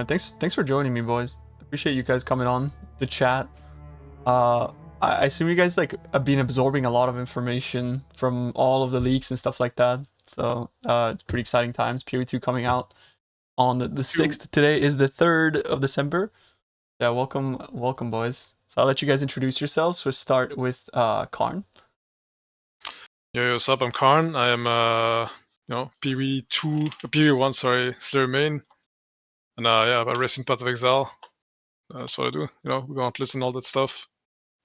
Thanks for joining me, boys. Appreciate you guys coming on the chat. Uh, I assume you guys like have been absorbing a lot of information from all of the leaks and stuff like that. So it's pretty exciting times. PoE2 coming out on the 6th. Today is the 3rd of December. Yeah, welcome, boys. So I'll let you guys introduce yourselves. We'll start with Karn. Yo, what's up? I'm Karn. I am PoE1, sorry, Slayer main. And yeah, I race in Path of Exile. That's what I do. We go gauntlets and all that stuff.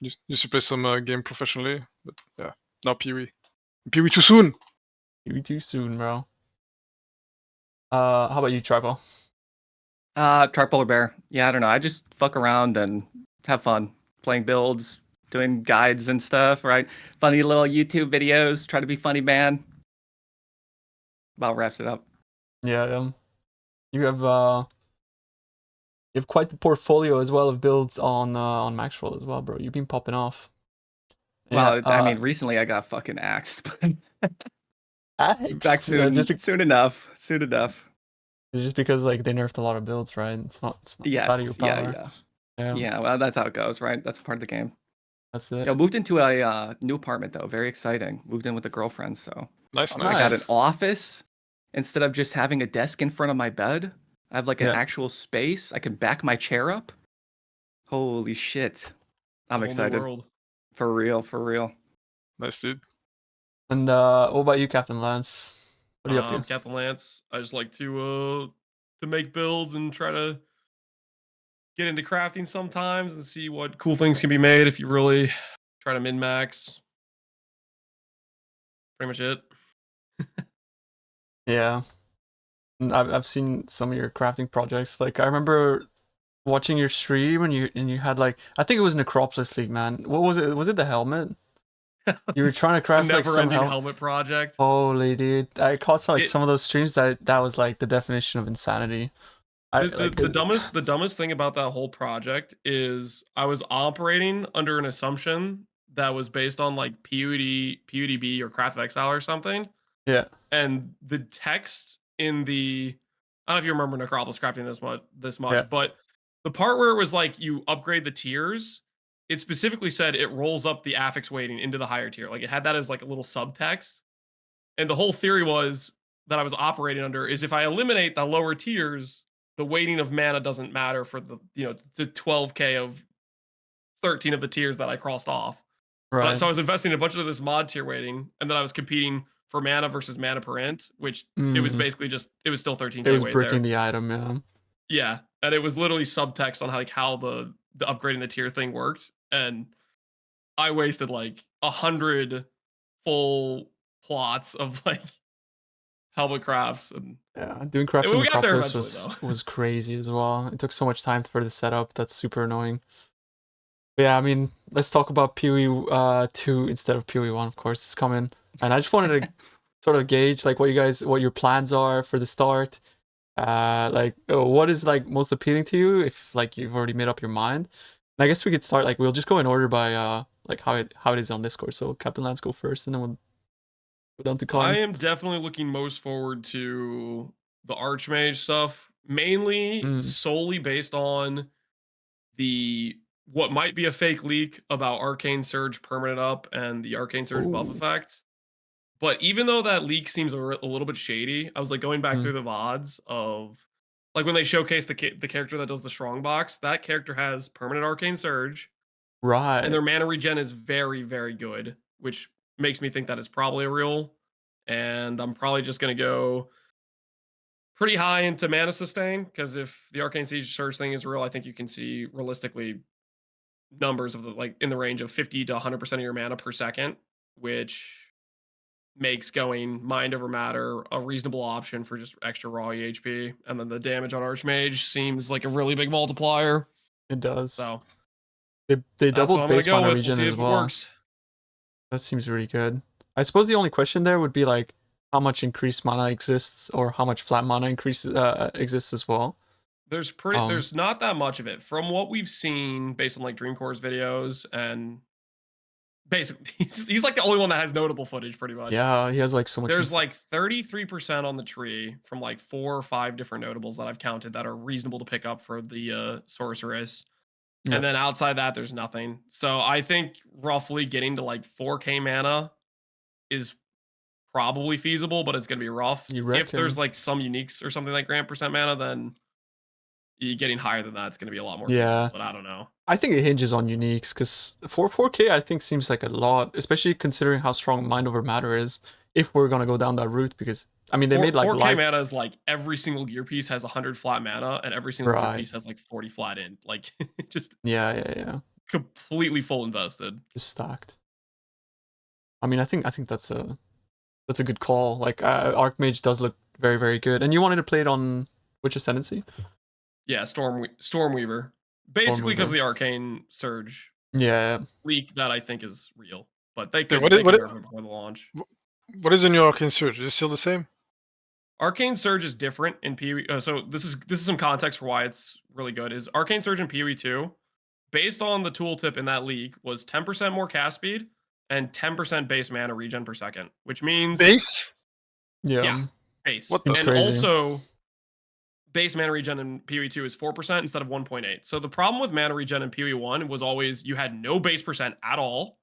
Used to play some game professionally, but yeah, now PoE. PoE too soon. PoE too soon, bro. How about you, Tripo? Tripolar Bear. Yeah, I don't know. I just fuck around and have fun playing builds, doing guides and stuff, right? Funny little YouTube videos, try to be funny, man. About wraps it up. Yeah, you have quite the portfolio as well of builds on Maxwell as well, bro. You've been popping off. Well, I mean, recently I got fucking axed, but back soon, soon enough. It's just because like they nerfed a lot of builds, right? It's not out of your power. Yeah. Well, that's how it goes, right? That's part of the game. That's it. Yeah, moved into a new apartment though. Very exciting. Moved in with a girlfriend, so nice. I got an office instead of just having a desk in front of my bed. I have like an actual space. I can back my chair up. Holy shit. I'm excited. For real. Nice, dude. And what about you, Captain Lance? What are you up to? Captain Lance. I just like to make builds and try to get into crafting sometimes and see what cool things can be made if you really try to min-max. Pretty much it. Yeah. I've seen some of your crafting projects. Like I remember watching your stream and you had like, I think it was Necropolis League, man. What was it? Was it the helmet? You were trying to craft like some helmet project. Holy dude. I caught some of those streams that was like the definition of insanity. The dumbest thing about that whole project is I was operating under an assumption that was based on like PUDB or Path of Exile or something. Yeah. And the text in the, I don't know if you remember Necropolis crafting this much, but the part where it was like you upgrade the tiers, it specifically said it rolls up the affix weighting into the higher tier. Like it had that as like a little subtext. And the whole theory was that I was operating under is if I eliminate the lower tiers, the weighting of mana doesn't matter for the 12k of 13 of the tiers that I crossed off. Right. So I was investing in a bunch of this mod tier weighting, and then I was competing for mana versus mana per int, which it was basically it was still 13k. It was bricking the item, yeah. Yeah, and it was literally subtext on how the upgrading the tier thing worked, and I wasted like 100 full plots of like helmet crafts and doing crafts in Necropolis was crazy as well. It took so much time for the setup. That's super annoying. But yeah, I mean, let's talk about PoE 2 instead of PoE 1, of course. It's coming, and I just wanted to sort of gauge like what your plans are for the start. Like what is like most appealing to you if like you've already made up your mind. And I guess we could start like we'll just go in order by like how it is on Discord. So Captain Lance, go first, and then we'll go down to Karn. I am definitely looking most forward to the Archmage stuff, mainly solely based on what might be a fake leak about Arcane Surge permanent up and the Arcane Surge buff effect. But even though that leak seems a little bit shady, I was like going back through the VODs of like when they showcase the character that does the Strongbox, that character has permanent Arcane Surge. Right. And their mana regen is very, very good, which makes me think that it's probably a real. And I'm probably just going to go pretty high into mana sustain, because if the Arcane Siege Surge thing is real, I think you can see realistically numbers of in the range of 50 to 100% of your mana per second, which makes going mind over matter a reasonable option for just extra raw EHP. And then the damage on Archmage seems like a really big multiplier. It does. So they doubled base mana regen as well. That seems really good. I suppose the only question there would be like how much increased mana exists or how much flat mana increase exists as well. There's there's not that much of it from what we've seen based on like Dreamcore's videos, and Basically, he's like the only one that has notable footage, pretty much. Yeah, he has like so much. There's like 33% on the tree from like 4 or 5 different notables that I've counted that are reasonable to pick up for the sorceress. Yeah. And then outside that, there's nothing. So I think roughly getting to like 4K mana is probably feasible, but it's gonna be rough. You reckon? If there's like some uniques or something like grant percent mana, then getting higher than that, it's gonna be a lot more. Yeah, feasible, but I don't know. I think it hinges on uniques because 4K I think seems like a lot, especially considering how strong Mind Over Matter is. If we're gonna go down that route, because I mean they made like 4K mana is like every single gear piece has 100 flat mana, and every single gear piece has like 40 flat in. Like just yeah, completely full invested, just stacked. I mean, I think that's a good call. Like Archmage does look very, very good, and you wanted to play it on which ascendancy? Yeah, Stormweaver. Basically, because of the Arcane Surge leak that I think is real, but they could nerf it before the launch. What is in your Arcane Surge? Is it still the same? Arcane Surge is different in PoE. So this is some context for why it's really good. Is Arcane Surge in PoE 2, based on the tooltip in that league, was 10% more cast speed and 10% base mana regen per second, which means base. Yeah, base. What the? And also, base mana regen in PoE 2 is 4% instead of 1.8. So the problem with mana regen in PoE 1 was always you had no base percent at all,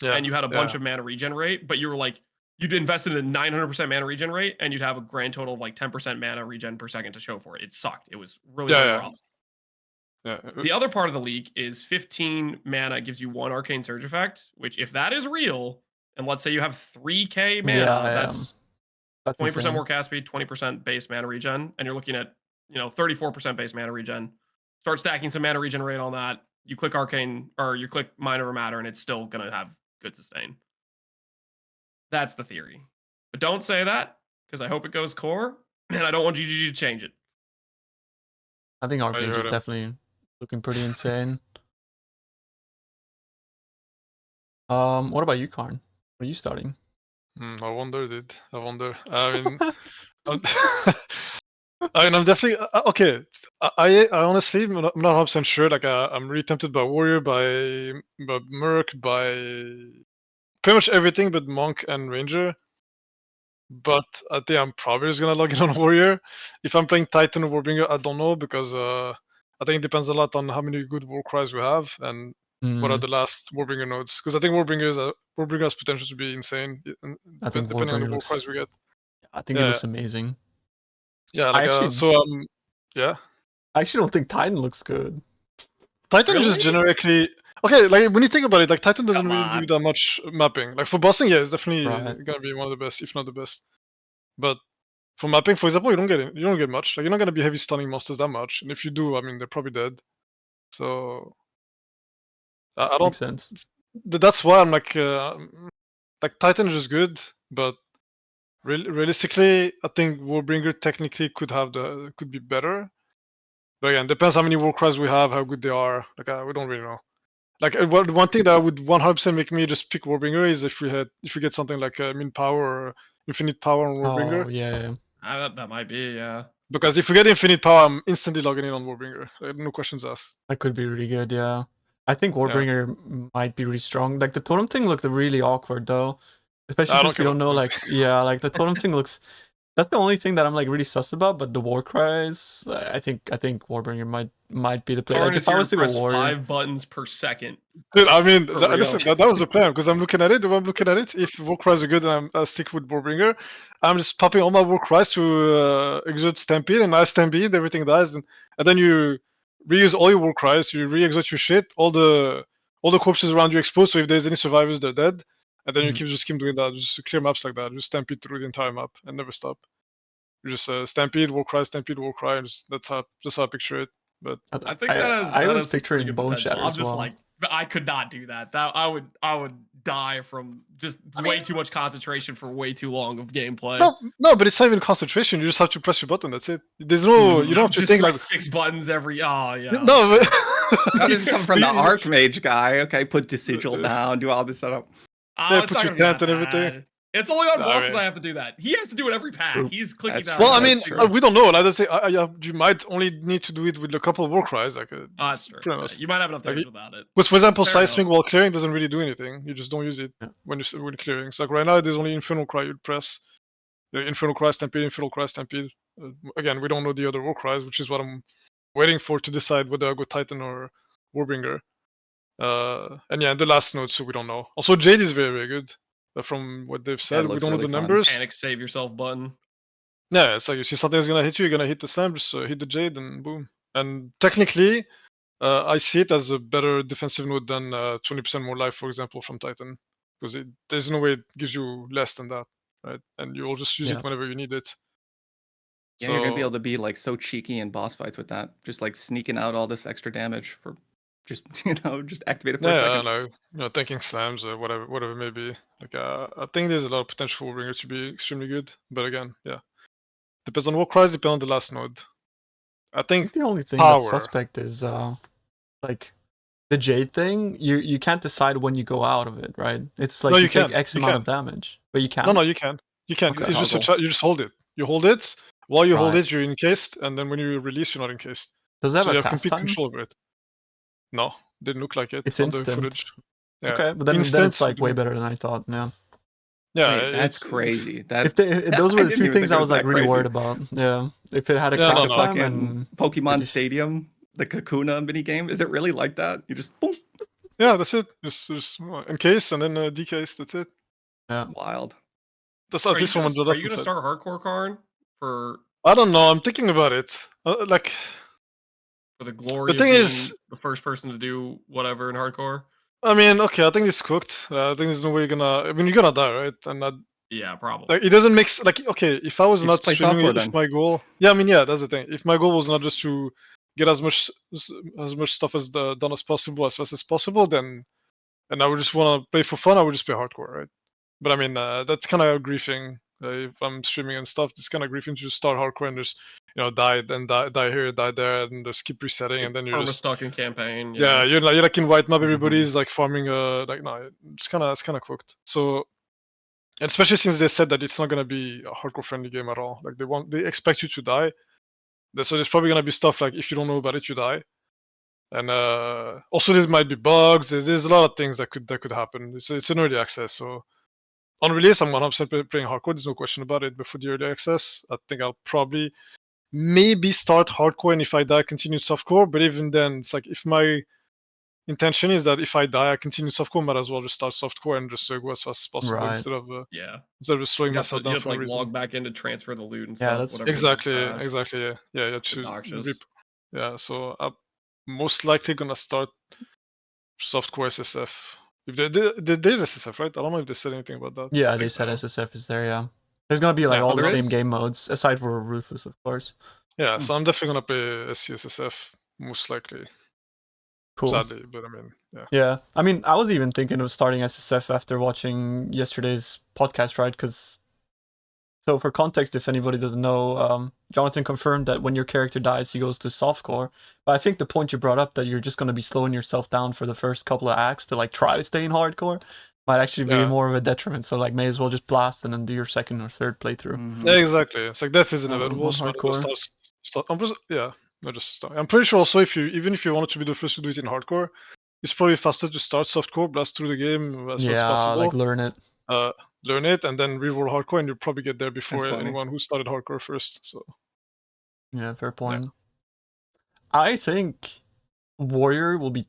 and you had a bunch of mana regen rate, but you were like, you'd invested in 900% mana regen rate, and you'd have a grand total of like 10% mana regen per second to show for it. It sucked. It was really rough. Yeah. The other part of the leak is 15 mana gives you 1 Arcane Surge effect, which if that is real, and let's say you have 3k mana, that's 20% insane. more cast speed, 20% base mana regen, and you're looking at 34% base mana regen. Start stacking some mana regen rate on that. You click Arcane, or you click Mind Over Matter, and it's still gonna have good sustain. That's the theory. But don't say that, because I hope it goes core, and I don't want GGG to change it. I think Archmage is definitely looking pretty insane. What about you, Karn? What are you starting? I wonder, dude. I wonder. I mean, I'm definitely okay. I honestly, I'm not 100% sure. Like, I'm really tempted by Warrior, by Merc, by pretty much everything but Monk and Ranger. But I think I'm probably just gonna log in on Warrior. If I'm playing Titan or Warbringer, I don't know, because I think it depends a lot on how many good Warcries we have and what are the last Warbringer nodes. Because I think Warbringer has potential to be insane, I think depending on the looks, Warcries we get. I think it looks amazing. Yeah, like, yeah. I actually don't think Titan looks good. Titan just generically okay. Like, when you think about it, like, Titan doesn't really do that much mapping. Like, for bossing, yeah, it's definitely gonna be one of the best, if not the best. But for mapping, for example, you don't get much. Like, you're not gonna be heavy stunning monsters that much, and if you do, I mean, they're probably dead. So I don't. Makes sense. That's why I'm like Titan is just good, but realistically, I think Warbringer technically could be better. But again, depends how many Warcries we have, how good they are. Like, we don't really know. Like, one thing that would 100% make me just pick Warbringer is if we get something like Min Power or Infinite Power on Warbringer. Oh yeah. That might be, yeah. Because if we get Infinite Power, I'm instantly logging in on Warbringer. No questions asked. That could be really good, yeah. I think Warbringer might be really strong. Like, the totem thing looked really awkward though. Especially since we don't know, like, like the totem thing looks. That's the only thing that I'm like really sus about. But the Warcries, I think Warbringer might be the play. Like, if I was to go Warrior, 5 buttons per second. Dude, I mean, listen, that was the plan, because I'm looking at it. If Warcries are good and I stick with Warbringer, I'm just popping all my Warcries to exert Stampede, and I Stampede, everything dies, and then you reuse all your Warcries, you re-exert your shit, all the corpses around you exposed, so if there's any survivors, they're dead. And then you keep doing that, just clear maps like that, just Stampede through the entire map and never stop. You just Stampede, Warcry, and that's how I picture it. But I think I was picturing Bone Shatter as well. Like, I could not do that. I would die from just way too much concentration for way too long of gameplay. No, but it's not even concentration. You just have to press your button. That's it. There's no. You don't have to think like 6 buttons every. Oh yeah. No, but that doesn't come from the Archmage guy. Okay, put the sigil down, do all this setup. Put your tent and everything. It's only on Nah, bosses man. I have to do that. He has to do it every pack. True. He's clicking That's down. true. Well, I mean, That's true. we don't know. Like, say, you might only need to do it with a couple of war cries. Like, Oh, that's true. pretty Yeah, much. you might have enough Like, damage without it. But for example, Fair side enough. swing while clearing doesn't really do anything. You just don't use it Yeah. when you're clearing. So like right now, there's only Infernal Cry you'd press. Infernal Cry Stampede, Infernal Cry Stampede. Again, we don't know the other war cries, which is what I'm waiting for to decide whether I go Titan or Warbringer. And yeah, the last node, so we don't know. Also, Jade is very, very good. From what they've said, we looks don't know really the fun. numbers. Panic save yourself button. Yeah, it's like you see something's gonna hit you, you're gonna hit the slam, just hit the Jade, and boom. And technically, I see it as a better defensive node than 20% more life, for example, from Titan, because there's no way it gives you less than that, right? And you'll just use Yeah. it whenever you need it. Yeah, you're gonna be able to be like so cheeky in boss fights with that, just like sneaking out all this extra damage for just just activate it for a Yeah, second. tanking slams or whatever it may be. Like, I think there's a lot of potential for Warbringer to be extremely good, but again, yeah, depends on what cries, depends on the last node. I I think think the only thing power. that's suspect is like the Jade thing. You can't decide when you go out of it, right? It's like No, you you take can. X You amount can. of damage, but you can't. No, you can. You can. Okay. It's just Toggle. you just hold it. You hold it. While you hold Right. it, you're encased, and then when you release, you're not encased. Does it have So a you have cast complete time? control over it. No, didn't look like it It's on the instant. footage. Yeah. Okay, but then Instant, it's like you way do- better than I thought. Yeah. Yeah, Wait, that's it's crazy. That If those I were the didn't two even things think it I was was like that really crazy. worried about. Yeah. If it had a Yeah, cast no. time fucking and Pokemon just- Stadium, the Kakuna mini game. Is it really like that? You just boom, Yeah, that's it. Just encase and then decase. That's it. yeah. wild. That's at Are you least from gonna, what are you Jonathan gonna said. start hardcore Karn for I don't know. I'm thinking about it. Like, the glory The thing of being is- the first person to do whatever in hardcore? I mean, okay, I think it's cooked. I think there's no way you're gonna. I mean, you're gonna die, right? And Yeah, probably. like, it doesn't make like, okay, if I was You not just play streaming softcore it, if then. my goal, yeah, I mean, yeah, that's the thing. If my goal was not just to get as much stuff as done as possible, as fast as possible, then, and I would just want to play for fun, I would just play hardcore, right? But I mean, that's kind of griefing. If I'm streaming and stuff, it's kind of griefing to just start hardcore and just, die here, die there, and just keep resetting, and then you're Perma just, stuck in campaign. yeah, you're like in white map, Mhm. everybody's like farming, like, no, it's kind of cooked. So, and especially since they said that it's not gonna be a hardcore friendly game at all. Like, they expect you to die. So there's probably gonna be stuff like, if you don't know about it, you die. And also there might be bugs. There's a lot of things that could happen. It's an early access, so on release I'm 100% playing hardcore. There's no question about it. But for the early access, I think I'll probably maybe start hardcore, and if I die, continue softcore. But even then, it's like, if my intention is that if I die, I continue softcore, might as well just start softcore and just go as fast as possible, Right. instead of Yeah. slowing You have myself to, down you have to for no like reason. log back in to transfer the loot and Yeah, stuff. that's Whatever gets Exactly, crashed. yeah. Obnoxious. Yeah, so I'm most likely gonna start softcore SSF. If there's SSF, right? I don't know if they said anything about that. Yeah, I they think said so. SSF is there, yeah. There's gonna be like Yeah, all so the there same is? game modes, aside for Ruthless, of course. Yeah, so I'm definitely gonna play SCSSF, most likely. Cool. Sadly, but I mean, yeah. Yeah, I mean, I was even thinking of starting SSF after watching yesterday's podcast, right? Because, so for context, if anybody doesn't know, Jonathan confirmed that when your character dies, he goes to softcore. But I think the point you brought up, that you're just going to be slowing yourself down for the first couple of acts to like try to stay in hardcore, might actually be Yeah. more of a detriment. So like, may as well just blast and then do your second or third playthrough. Mhm. Yeah, exactly. It's like death is on inevitable. So hardcore. I'm pretty sure also, even if you wanted to be the first to do it in hardcore, it's probably faster to start softcore, blast through the game as fast as Yeah, possible. like learn it. Learn it, and then reroll hardcore, and you'll probably get there before That's funny. anyone who started hardcore first. So Yeah, fair point. I think Warrior will be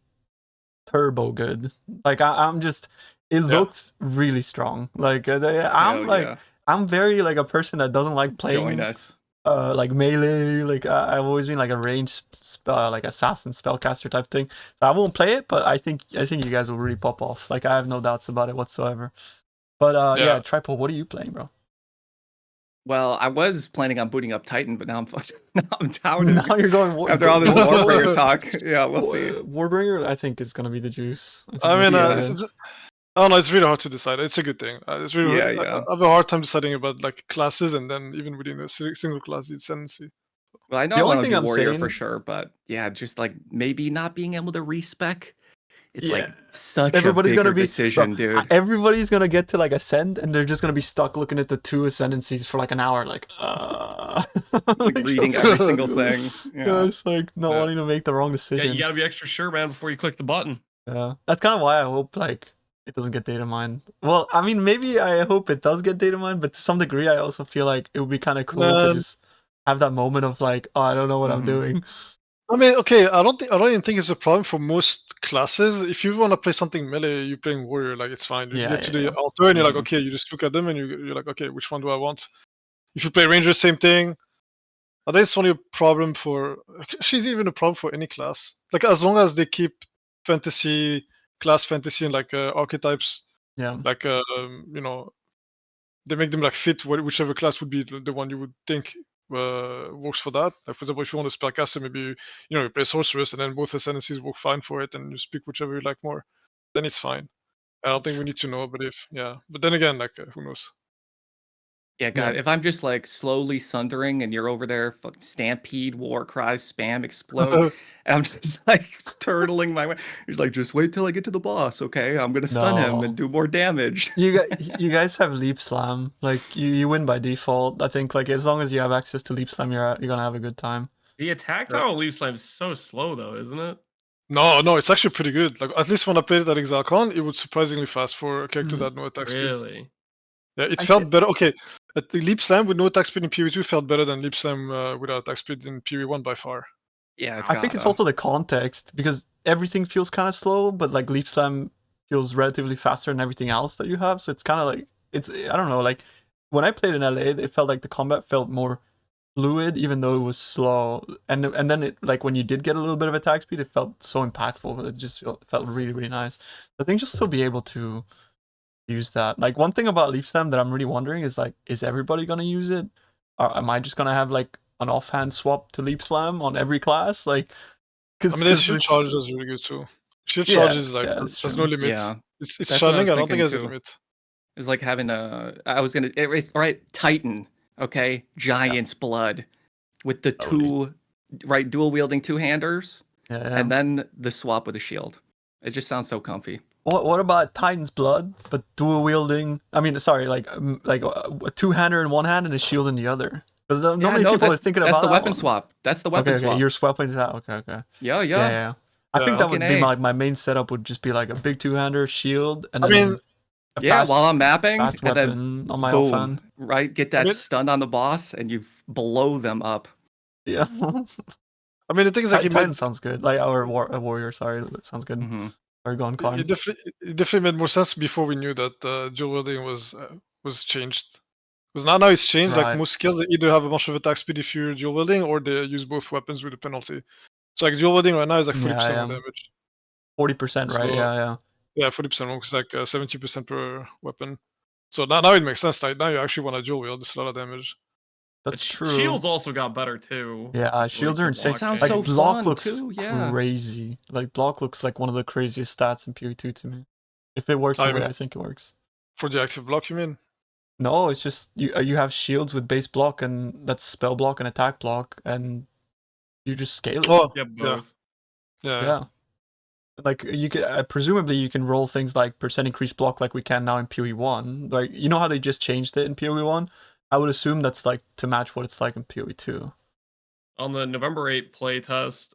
turbo good. Like I'm just, it looks really strong. Like I'm Hell like yeah. I'm very like a person that doesn't like Join playing us. like melee. Like I've always been like a ranged spell, like assassin spellcaster type thing. So I won't play it, but I think you guys will really pop off. Like I have no doubts about it whatsoever. But yeah, Triple, what are you playing, bro? Well, I was planning on booting up Titan, but now I'm down. Now you're going After all this Warbringer talk, yeah, we'll see. Warbringer, I think, is gonna be the juice. I mean, Yeah. I don't know. It's really hard to decide. It's a good thing. It's really Yeah, I yeah. have a hard time deciding about like classes, and then even within a single class, it's tendency. Well, I know The I only want to thing be I'm Warrior saying- for sure, but yeah, just like maybe not being able to respec It's Yeah. like such Everybody's a gonna bigger be decision, bro, dude. Everybody's gonna get to like ascend, and they're just gonna be stuck looking at the 2 ascendancies for like an hour, like Like reading every single thing. Yeah, Yeah. just like not wanting to make the wrong Yeah, decision. you got to be extra sure, man, before you click the button. Yeah, that's kind of why I hope like it doesn't get data mined. Well, I mean, maybe I hope it does get data mined, but to some degree, I also feel like it would be kind of cool to just have that moment of like, oh, I don't know what I'm doing. I mean, okay, I don't even think it's a problem for most classes. If you want to play something melee, you're playing warrior, like it's fine. You get to the altar and you're like, okay, you just look at them and you're like, okay, which one do I want? If you play ranger, same thing. I think it's only a problem for. She's even a problem for any class. Like as long as they keep fantasy, class fantasy, and like archetypes. Yeah. Like you know, they make them like fit whichever class would be the one you would think works for that. Like for example, if you want a spellcaster, maybe you play sorceress and then both ascendancies work fine for it, and you pick whichever you like more. Then it's fine. I don't think we need to know, but but then again, like who knows? Yeah, God, if I'm just like slowly sundering and you're over there, fucking stampede, war cries, spam, explode, and I'm just like turtling my way. He's like, just wait till I get to the boss, okay? I'm gonna stun him and do more damage. You guys have leap slam. Like you win by default. I think like as long as you have access to leap slam, you're gonna have a good time. The attack time on leap slam is so slow though, isn't it? No, it's actually pretty good. Like at least when I played it at ExileCon, it was surprisingly fast for a character that no attack speed. Really? Yeah, it felt better. Okay, the leap slam with no attack speed in PoE2 felt better than leap slam without attack speed in PoE1 by far. Yeah, I think it's also the context because everything feels kind of slow, but like leap slam feels relatively faster than everything else that you have. So it's kind of like I don't know. Like when I played in LA, it felt like the combat felt more fluid, even though it was slow. And then it like when you did get a little bit of attack speed, it felt so impactful. It just felt really really nice. I think just to be able to use that. Like one thing about leap slam that I'm really wondering is like, is everybody gonna use it, or am I just gonna have like an offhand swap to leap slam on every class? Like, I mean, the shield charge is really good too. Shield charge is like there's no limit. Yeah, it's charging. I don't think there's a limit. It's like having Titan. Okay, Giant's blood with the two dual wielding two-handers, and then the swap with a shield. It just sounds so comfy. What about Titan's blood, but dual wielding? I mean, sorry, like a two-hander in one hand and a shield in the other. Because not many people are thinking about that. That's the weapon swap. That's the weapon swap. Okay, you're swapping that. Okay. Yeah. I think that would be my main setup. Would just be like a big two-hander shield, and then while I'm mapping, fast and weapon then on my boom, offhand. right? Get that stun on the boss, and you blow them up. Yeah. I mean, the thing is like Titan sounds good. Like a warrior. Sorry, that sounds good. Mm-hmm. Or gone con. It definitely made more sense before we knew that dual wielding was changed. Because now it's changed. Like most skills, they either have a bunch of attack speed if you're dual wielding, or they use both weapons with a penalty. So like dual wielding right now is like 40% of damage. 40%, right? Yeah. Yeah, 40%, because like 70% per weapon. So now it makes sense. Like now you actually want to dual wield. It's a lot of damage. That's true. Shields also got better too. Yeah, shields are insane. It sounds like, so block fun looks too. Yeah. crazy. Like block looks like one of the craziest stats in PoE2 to me. If it works the way I think it works. For the active block, you mean? No, it's just you have shields with base block, and that's spell block and attack block, and you just scale it. Oh, yeah, both. Yeah. Like you could presumably you can roll things like percent increased block like we can now in PoE1. Like you know how they just changed it in PoE1. I would assume that's like to match what it's like in PoE2. On the November 8 playtest,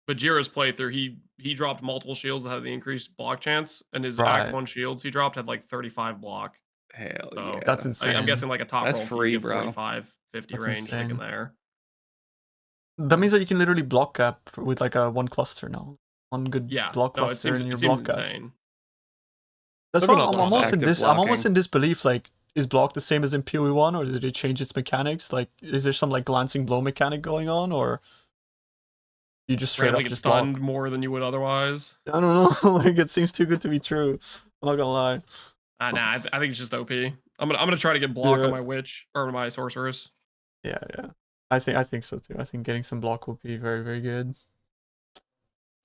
Bajira's playthrough, he dropped multiple shields that had the increased block chance, and his Act 1 shields he dropped had like 35 block. Hell so yeah. That's insane. I'm guessing like a top that's roll free, bro. 45, 50 that's range insane. in there. That means that you can literally block cap with like a one cluster now. One good block cluster in your block cap. That's why I'm almost in disbelief. Like, is block the same as in PoE1, or did it change its mechanics? Like, is there some like glancing blow mechanic going on, or you just straight up just stunned block more than you would otherwise? I don't know. Like, it seems too good to be true. I'm not gonna lie. Nah, I think it's just OP. I'm gonna try to get block on my witch or my sorceress. Yeah. I think so too. I think getting some block will be very, very good.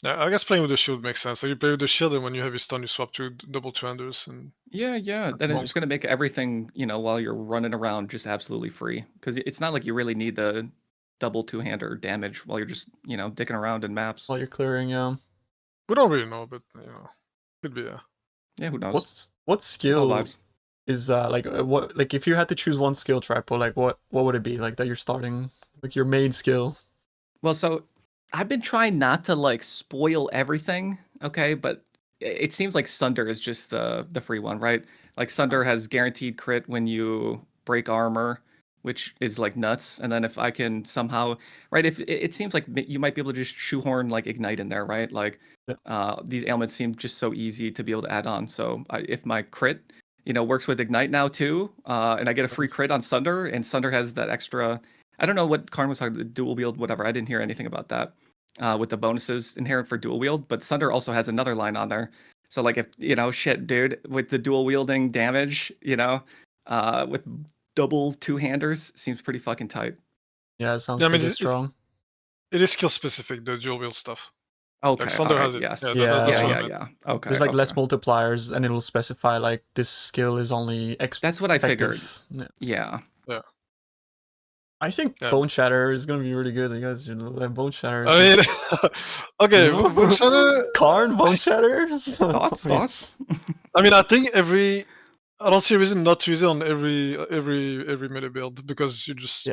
Yeah, I guess playing with the shield makes sense. So you play with the shield, and when you have your stun, you swap to double two-handers. And yeah. Then it's just gonna make everything, while you're running around, just absolutely free. Because it's not like you really need the double two-hander damage while you're just, dicking around in maps. While you're clearing, yeah. We don't really know, but could be. Yeah, who knows? What It's all skill vibes. is what, like, if you had to choose one skill, Tripo, like what would it be, like, that you're starting, like your main skill? Well, so I've been trying not to like spoil everything, okay? But it seems like Sunder is just the free one, right? Like Sunder has guaranteed crit when you break armor, which is like nuts. And then if I can somehow, right? If it seems like you might be able to just shoehorn like ignite in there, right? Like these ailments seem just so easy to be able to add on. So if my crit, works with ignite now too, and I get a free crit on Sunder, and Sunder has that extra. I don't know what Karn was talking about, dual wield, whatever. I didn't hear anything about that with the bonuses inherent for dual wield. But Sunder also has another line on there. So like if shit, dude, with the dual wielding damage, with double two-handers, seems pretty fucking tight. Yeah, it sounds pretty strong. It is skill specific, the dual wield stuff. Okay, like Sunder has it. Yes. Yeah. Okay. There's like less multipliers, and it'll specify like this skill is only That's what I figured. Yeah. Yeah. I think Bone Shatter is gonna be really good. You guys should have Bone Shatter. I mean, okay, Bone Shatter. Karn, Bone Shatter. Thoughts? I mean, I think I don't see a reason not to use it on every melee build, because you just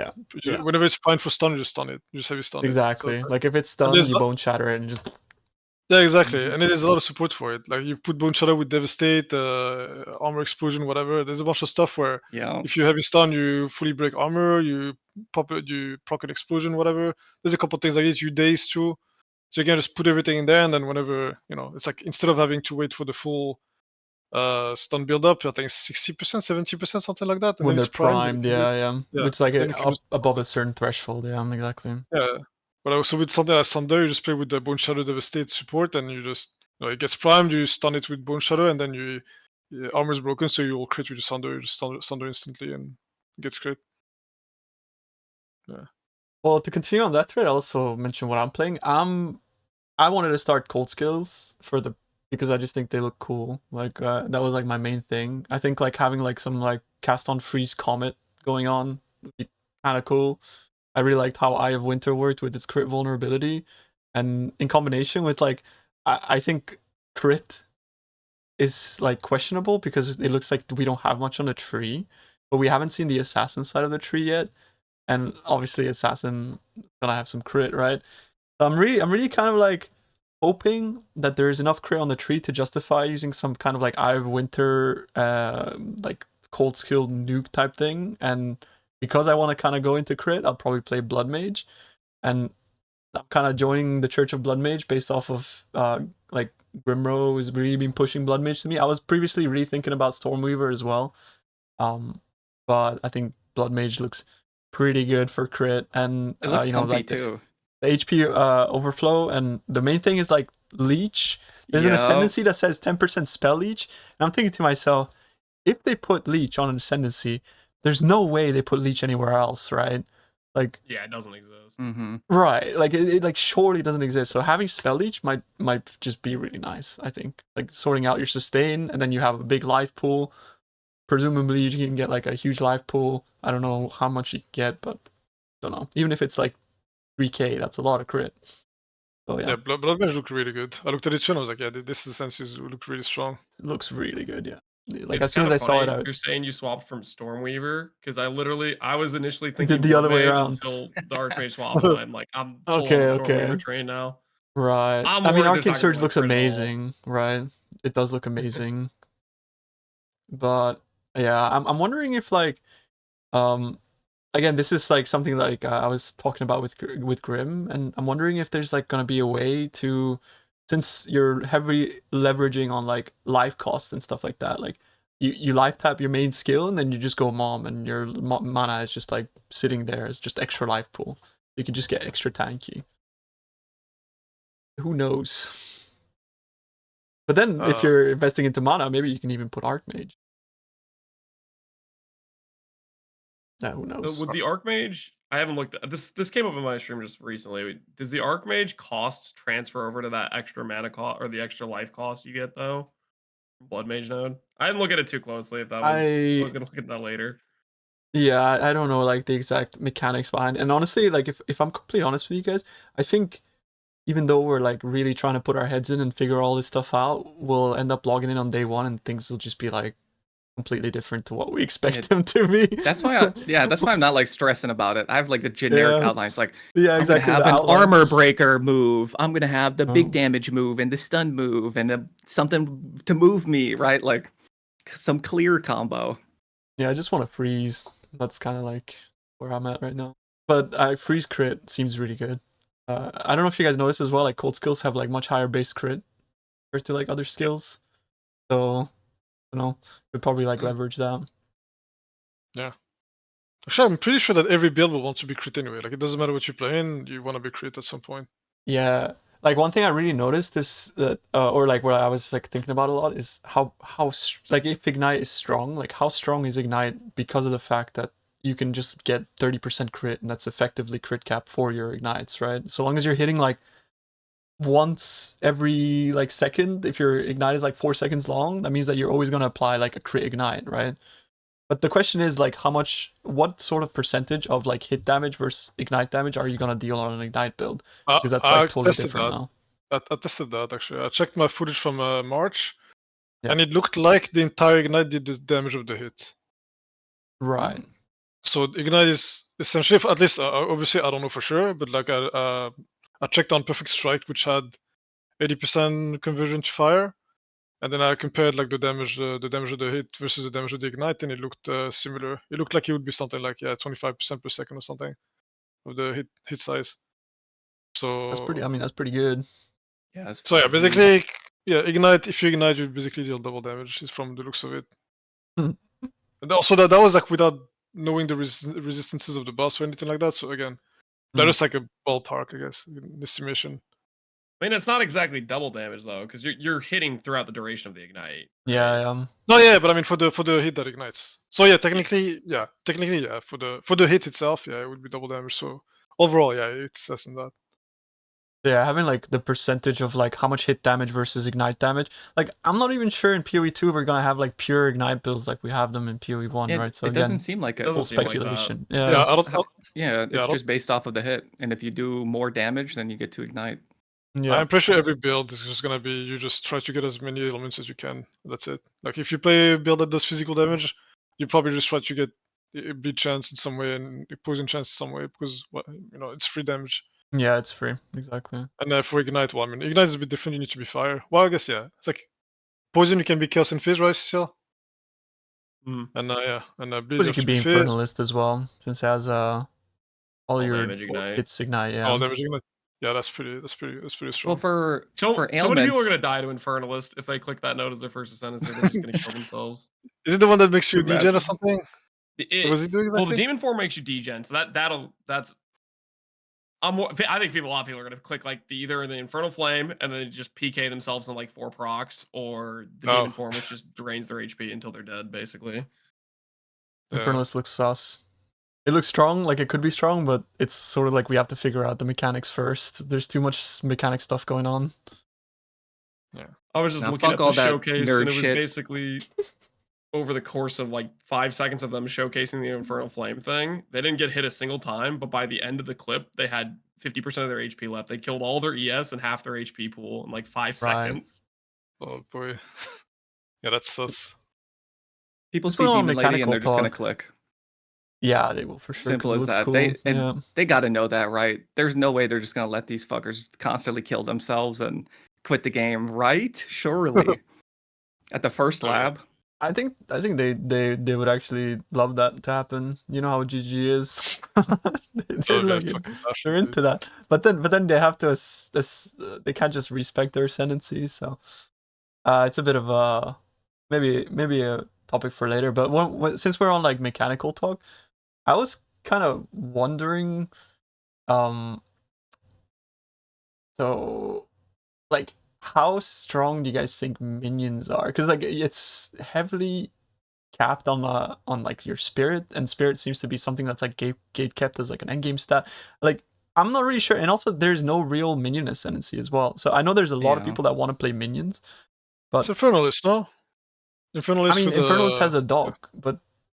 whenever it's fine for stun, you just stun it. You just heavy stun exactly. it. So, like if it's stunned, you Bone Shatter it and just. Yeah, exactly. And there's a lot of support for it. Like you put Bone Shadow with Devastate, Armor Explosion, whatever. There's a bunch of stuff where if you heavy stun, you fully break armor, you proc an explosion, whatever. There's a couple of things like this. You daze too. So you can just put everything in there, and then whenever, it's like instead of having to wait for the full stun build up, I think 60%, 70%, something like that. And when then they're it's primed, yeah. It's like above a certain threshold, exactly. Yeah. But also with something like Sunder, you just play with the Bone Shadow Devastate support, and you just, it gets primed, you stun it with Bone Shadow, and then armor is broken, so you will crit with your Sunder, you just Sunder instantly and gets crit. Yeah. Well, to continue on that thread, I'll also mention what I'm playing. I wanted to start cold skills because I just think they look cool. Like that was like my main thing. I think like having like some like cast on freeze comet going on would be kind of cool. I really liked how Eye of Winter worked with its crit vulnerability, and in combination with like I think crit is like questionable because it looks like we don't have much on the tree, but we haven't seen the assassin side of the tree yet, and obviously assassin gonna have some crit, right? So I'm really kind of like hoping that there is enough crit on the tree to justify using some kind of like Eye of Winter like cold skill nuke type thing. And because I want to kind of go into crit, I'll probably play Blood Mage, and I'm kind of joining the Church of Blood Mage based off of like Grimro has really been pushing Blood Mage to me. I was previously really thinking about Stormweaver as well, but I think Blood Mage looks pretty good for crit, and it looks comfy like too. The HP overflow, and the main thing is like leech. There's an ascendancy that says 10% spell leech, and I'm thinking to myself, if they put leech on an ascendancy, there's no way they put leech anywhere else, right? Like, yeah, it doesn't exist. Mm-hmm. Right, like it like surely doesn't exist. So having spell leech might just be really nice. I think like sorting out your sustain, and then you have a big life pool. Presumably you can get like a huge life pool. I don't know how much you get, but I don't know. Even if it's like 3k, that's a lot of crit. So yeah. Blood Mage looked really good. I looked at it and I was like, yeah, this senses look really strong. It looks really good, yeah. Like it's as soon as I saw it, you're saying you swapped from Stormweaver, because I was initially thinking the other way around until the Archmage swap, and I'm like, I'm full on Stormweaver train now. Right. I mean, Arcane Surge looks amazing, right? It does look amazing. But yeah, I'm wondering if like again, this is like something like I was talking about with Grim, and I'm wondering if there's like gonna be a way to, since you're heavily leveraging on like life cost and stuff like that, like you life tap your main skill and then you just go mom, and your mana is just like sitting there as just extra life pool. You can just get extra tanky. Who knows? But then if you're investing into mana, maybe you can even put Archmage. Yeah, who knows? With the Archmage, I haven't looked at this. This came up in my stream just recently. Does the Archmage cost transfer over to that extra mana cost or the extra life cost you get though? Blood Mage node. I didn't look at it too closely. If that was, I was gonna look at that later. Yeah, I don't know like the exact mechanics behind it. And honestly, like if I'm completely honest with you guys, I think even though we're like really trying to put our heads in and figure all this stuff out, we'll end up logging in on day one and things will just be like completely different to what we expect them to be. That's why that's why I'm not like stressing about it. I have like the generic outlines, like exactly. I'm gonna have an armor breaker move, I'm gonna have the big damage move and the stun move and something to move me, right? Like some clear combo. Yeah, I just want to freeze. That's kind of like where I'm at right now. But freeze crit seems really good. I don't know if you guys noticed as well, like cold skills have like much higher base crit compared to like other skills. So, you know, we'd probably like leverage that. Yeah. Actually, I'm pretty sure that every build will want to be crit anyway. Like, it doesn't matter what you play in, you want to be crit at some point. Yeah. Like, one thing I really noticed is that, or like what I was like thinking about a lot is how like if Ignite is strong, like how strong is Ignite because of the fact that you can just get 30% crit, and that's effectively crit cap for your Ignites, right? So long as you're hitting like once every like second, if your Ignite is like 4 seconds long, that means that you're always going to apply like a crit Ignite, right? But the question is like what sort of percentage of like hit damage versus Ignite damage are you going to deal on an Ignite build? Because that's like totally different now. I tested that actually. I checked my footage from March, and it looked like the entire Ignite did the damage of the hit. Right. So Ignite is essentially, at least obviously I don't know for sure, but like I checked on Perfect Strike, which had 80% conversion to fire, and then I compared like the damage of the hit versus the damage of the Ignite, and it looked similar. It looked like it would be something like 25% per second or something of the hit size. So that's pretty. I mean, that's pretty good. Yeah. So yeah, basically, Ignite. If you Ignite, you basically deal double damage. Is from the looks of it. And also that was like without knowing the resistances of the boss or anything like that. So again, that is like a ballpark, I guess, an estimation. I mean, it's not exactly double damage though, because you're hitting throughout the duration of the Ignite. Yeah. No, yeah, but I mean for the hit that ignites. So yeah, technically, for the hit itself, it would be double damage. So overall, it's less than that. Yeah, having like the percentage of like how much hit damage versus Ignite damage. Like, I'm not even sure in PoE 2 we're gonna have like pure Ignite builds like we have them in PoE 1, right? So it doesn't seem like it. Full speculation. Like it's just based off of the hit, and if you do more damage, then you get to Ignite. Yeah, I'm pretty sure every build is just gonna be you just try to get as many elements as you can. That's it. Like if you play a build that does physical damage, you probably just try to get a bleed chance in some way and a poison chance in some way because it's free damage. Yeah, it's free, exactly. And for Ignite, well, I mean, Ignite is a bit different. You need to be fire. Well, I guess it's like poison. You can be Chaos and Fizz, right? Still. And bleed. You can be Infernalist as well, since it has all your Ignite. hits Ignite. Yeah. All damage Ignite. Yeah, that's pretty strong. Well, for ailments, so many people are gonna die to Infernalist if they click that note as their first ascendancy. They're just gonna kill themselves. Is it the one that makes you degen or something? What was he doing exactly? Well, the demon form makes you degen, so that's. I think a lot of people are gonna click like either the Infernal Flame and then just PK themselves in like 4 procs, or the demon form, which just drains their HP until they're dead, basically. Infernalist looks sus. It looks strong, like it could be strong, but it's sort of like we have to figure out the mechanics first. There's too much mechanic stuff going on. Yeah. I was just looking at the showcase, and it was basically over the course of like 5 seconds of them showcasing the Infernal Flame thing. They didn't get hit a single time, but by the end of the clip, they had 50% of their HP left. They killed all their ES and half their HP pool in like 5 seconds. Oh boy. Yeah, that's sus. People see Demon Lady and they're just gonna click. Yeah, they will for sure. Simple as that. Cool. They got to know that, right? There's no way they're just gonna let these fuckers constantly kill themselves and quit the game, right? Surely. At the first lab. I think they would actually love that to happen. You know how GG is. They're into that. But then they have to they can't just respect their ascendancy. So it's a bit of a maybe a topic for later. But since we're on like mechanical talk, I was kind of wondering, so like how strong do you guys think minions are? Because like it's heavily capped on like your spirit, and spirit seems to be something that's like gate kept as like an endgame stat. Like I'm not really sure, and also there's no real minion ascendancy as well. So I know there's a lot of people that want to play minions, but it's Infernalist, no? Infernalist. I mean, Infernalist has a dog, but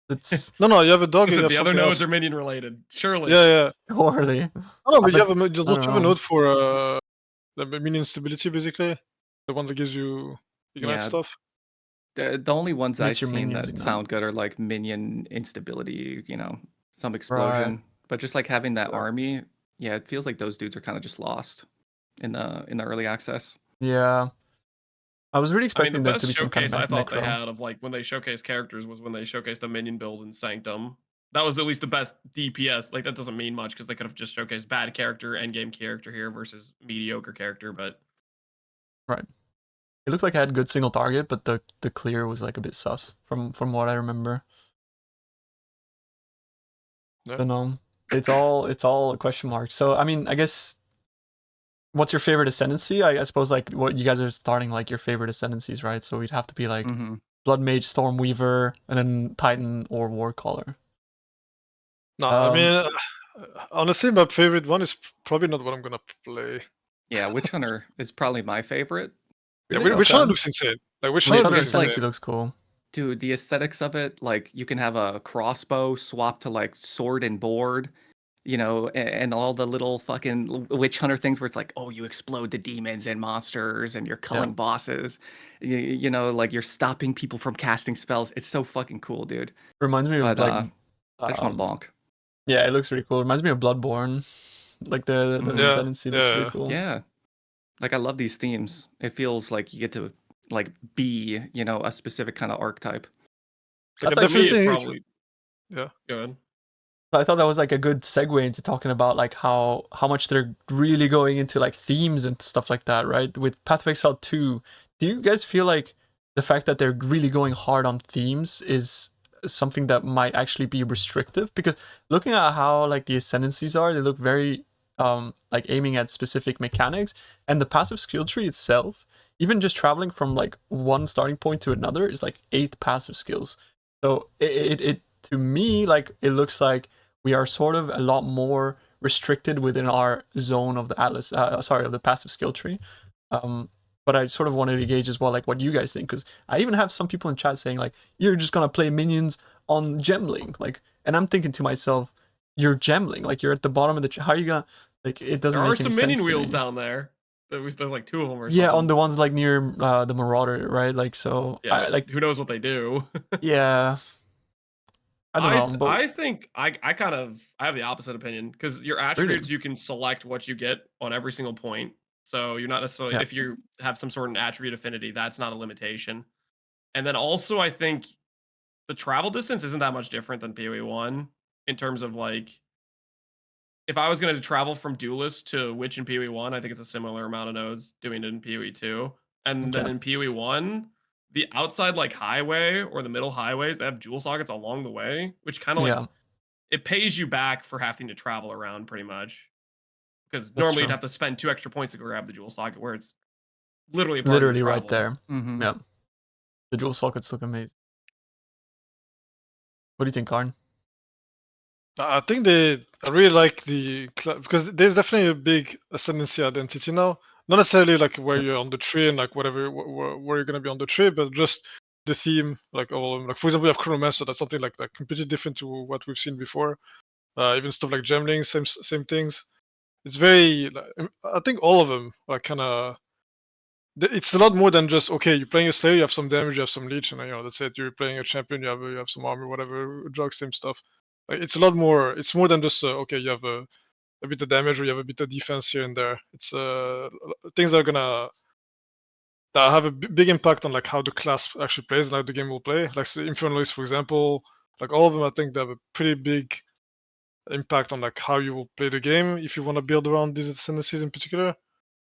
it's no. You have a dog. Listen, the other nodes are minion related, surely. Yeah. Surely. No, but don't you have a node for the minion stability, basically, the one that gives you ignite stuff. The only ones I've Makes your seen minions that ignite. sound good are like minion instability, some Right. explosion. But just like having that Yeah. army, yeah, it feels like those dudes are kind of just lost in the early access. Yeah. I was really I mean, expecting the there to best be some kind showcase of I thought they necro. had of like when they showcased characters was when they showcased the minion build in Sanctum. That was at least the best DPS. Like that doesn't mean much because they could have just showcased bad character, endgame character here versus mediocre character. But Right. It looked like I had good single target, but the clear was like a bit sus from what I remember. Yeah. Don't know. It's all a question mark. So I mean, I guess what's your favorite ascendancy? I suppose like what you guys are starting like your favorite ascendancies, right? So we'd have to be like Blood Mage, Stormweaver, and then Titan or Warcaller. No, I mean, honestly, my favorite one is probably not what I'm gonna play. Yeah, Witch Hunter is probably my favorite. Yeah, Really? Witch Okay. Hunter looks insane. Like Witch Witch Hunter Hunter looks ascendancy insane. looks cool. Dude, the aesthetics of it, like you can have a crossbow swap to like sword and board, and all the little fucking Witch Hunter things where it's like, oh, you explode the demons and monsters and you're culling bosses. Like you're stopping people from casting spells. It's so fucking cool, dude. Reminds me of like I just want to bonk. Yeah, it looks really cool. Reminds me of Bloodborne. Like the ascendancy looks really cool. Yeah. Like I love these themes. It feels like you get to like be, a specific kind of archetype. Like That's definitely probably yeah. Go ahead. I thought that was like a good segue into talking about like how much they're really going into like themes and stuff like that, right? With Path of Exile 2, do you guys feel like the fact that they're really going hard on themes is something that might actually be restrictive? Because looking at how like the ascendancies are, they look very like aiming at specific mechanics, and the passive skill tree itself, even just traveling from like one starting point to another, is like 8 passive skills. So it to me, like it looks like we are sort of a lot more restricted within our zone of the Atlas, of the passive skill tree. But I sort of wanted to gauge as well, like what you guys think, because I even have some people in chat saying like, you're just gonna play minions on Gemling, like, and I'm thinking to myself, you're Gemling, like you're at the bottom of the, how are you gonna, like, it doesn't. There make are any some minion sense to wheels me. down there. There's like 2 of them or something. Yeah, on the ones like near the Marauder, right? Like so, Yeah, like who knows what they do? yeah. I don't know, but I think I have the opposite opinion because your attributes you can select what you get on every single point. So you're not necessarily if you have some sort of attribute affinity, that's not a limitation. And then also I think the travel distance isn't that much different than PoE 1 in terms of like if I was going to travel from Duelist to Witch in PoE 1, I think it's a similar amount of nodes doing it in PoE 2. And then in PoE 1, the outside like highway or the middle highways, they have jewel sockets along the way, which kind of like it pays you back for having to travel around pretty much. Because normally you'd have to spend 2 extra points to grab the jewel socket where it's literally right there. Mm-hmm. Yeah. The jewel sockets look amazing. What do you think, Karn? I think I really like because there's definitely a big ascendancy identity now. Not necessarily like where you're on the tree and like whatever where you're gonna be on the tree, but just the theme. Like all of them. Like for example, we have Chronomancer. That's something like completely different to what we've seen before. Even stuff like Gemling, same things. It's very. I think all of them are kind of. It's a lot more than just okay. You're playing a Slayer, you have some damage, you have some leech, and that's it. You're playing a champion, you have some armor, whatever, drug, same stuff. Like, it's a lot more. It's more than just okay. You have a bit of damage or you have a bit of defense here and there. It's things that are gonna that have a big impact on like how the class actually plays and how the game will play. Like so Infernalists, for example, like all of them, I think they have a pretty big impact on like how you will play the game if you want to build around these ascendancies in particular.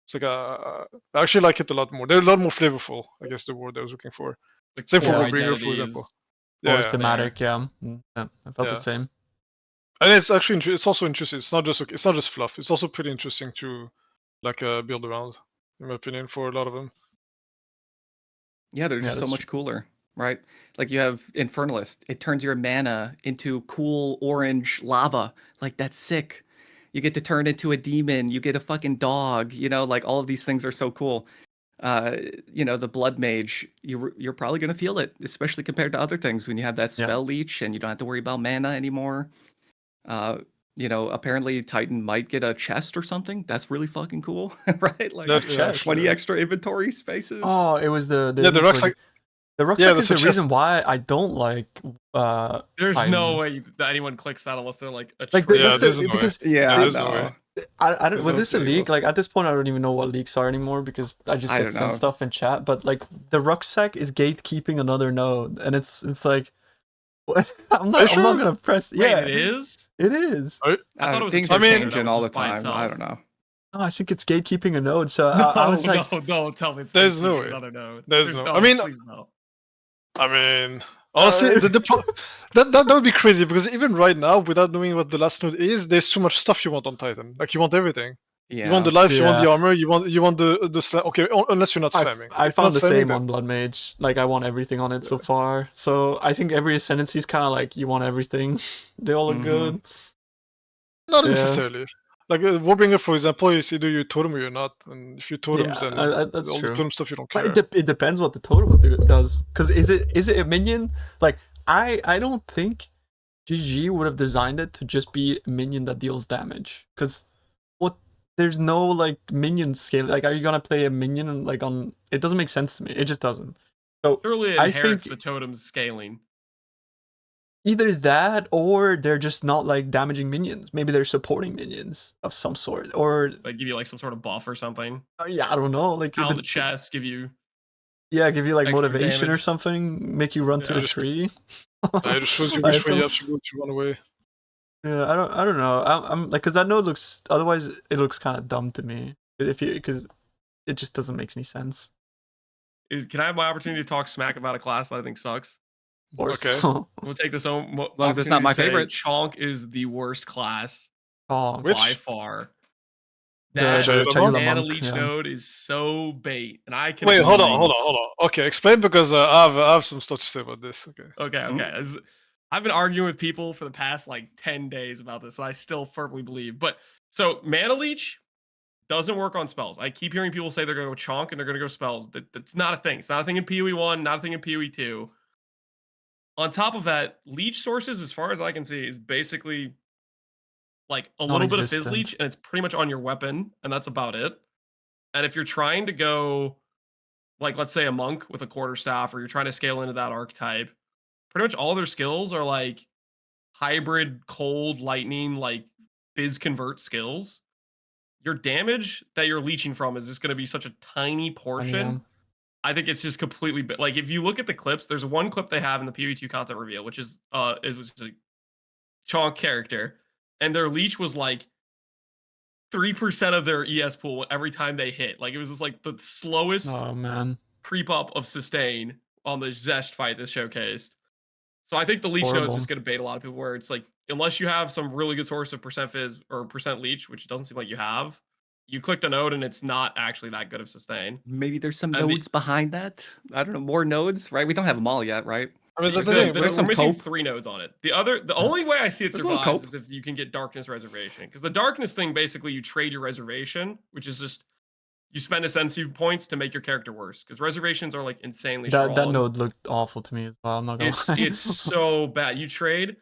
It's like I actually like it a lot more. They're a lot more flavorful, I guess the word I was looking for. Like Same for Warbringer, for example. More thematic, yeah. I felt the same. And it's actually it's also interesting. It's not just fluff. It's also pretty interesting to like build around, in my opinion, for a lot of them. Yeah, they're just so much cooler, right? Like you have Infernalist. It turns your mana into cool orange lava. Like that's sick. You get to turn into a demon. You get a fucking dog. Like all of these things are so cool. The Blood Mage, you're probably gonna feel it, especially compared to other things when you have that spell leech and you don't have to worry about mana anymore. apparently Titan might get a chest or something. That's really fucking cool, right? Like chest. 20 extra inventory spaces. Oh, it was the the rucksack. The rucksack is the reason why I don't like. There's Titan. no way that anyone clicks that unless they're like a because there's no way. I don't. Was this a leak? Like at this point, I don't even know what leaks are anymore because I just get sent stuff in chat. But like the rucksack is gatekeeping another node, and it's like, what? I'm not gonna press. Wait, yeah, it is. It is. I thought it was. Things are changing all the time. I don't know. No, I think it's gatekeeping a node. So no, I was like, no, tell me. It's there's no way. Another node. There's no. I mean, please no. I mean, honestly, that would be crazy because even right now, without knowing what the last node is, there's too much stuff you want on Titan. Like you want everything. Yeah. You want the life, you want the armor, you want the slam. Okay, unless you're not spamming. I found the same on Blood Mage. Like I want everything on it so far. So I think every ascendancy is kind of like you want everything. They all look good. Not necessarily. Like Warbringer, for example, you see do you totem or you're not, and if you totems, then that's all true. the totem stuff you don't care. It depends what the totem does. Because is it a minion? Like I don't think GG would have designed it to just be a minion that deals damage. Because there's no like minion scale. Like, are you gonna play a minion like on? It doesn't make sense to me. It just doesn't. So surely it inherits the totem's scaling. Either that, or they're just not like damaging minions. Maybe they're supporting minions of some sort, or like give you like some sort of buff or something. Yeah, I don't know. Like out the chest, give you like motivation or something. Make you run to a tree. It just shows you which way you have to go to run away. Yeah, I don't know. I'm like, because that node looks. Otherwise, it looks kind of dumb to me. Because it just doesn't make any sense. Can I have my opportunity to talk smack about a class that I think sucks? Okay. We'll take this home. As long as it's not my favorite. Chonk is the worst class by far. The Mana Leech node is so bait, and I can. Wait, hold on. Okay, explain because I have some stuff to say about this. Okay. I've been arguing with people for the past like 10 days about this, and I still firmly believe. But so Mana Leech doesn't work on spells. I keep hearing people say they're going to go Chonk and they're going to go spells. That's not a thing. It's not a thing in PoE 1, not a thing in PoE 2. On top of that, leech sources, as far as I can see, is basically like a little bit of Fizz Leech, and it's pretty much on your weapon, and that's about it. And if you're trying to go, like, let's say a monk with a quarterstaff, or you're trying to scale into that archetype, pretty much all their skills are like hybrid, cold, lightning, like Fizz convert skills. Your damage that you're leeching from is just going to be such a tiny portion. I think it's just completely like if you look at the clips, there's one clip they have in the PoE2 content reveal, which is it was a Chonk character, and their leech was like 3% of their ES pool every time they hit. Like it was just like the slowest creep up of sustain on the Zest fight this showcased. So I think the leech node is just going to bait a lot of people where it's like unless you have some really good source of percent Fizz or percent leech, which it doesn't seem like you have. You click the node and it's not actually that good of sustain. Maybe there's some nodes behind that. I don't know, more nodes, right? We don't have them all yet, right? I mean, we're missing 3 nodes on it. The only way I see it survives is if you can get Darkness Reservation. Because the Darkness thing, basically, you trade your Reservation, which is just you spend ascendancy points to make your character worse. Because Reservations are like insanely strong. That node looked awful to me as well. I'm not gonna lie. It's so bad. You trade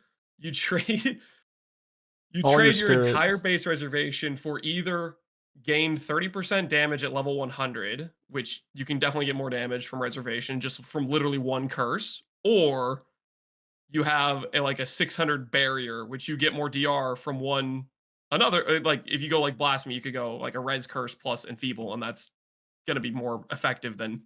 your entire base Reservation for either gain 30% damage at level 100, which you can definitely get more damage from Reservation just from literally one curse, or you have a 600 barrier, which you get more DR from another. Like if you go like Blasphemy, you could go like a Res Curse plus Enfeeble, and that's going to be more effective than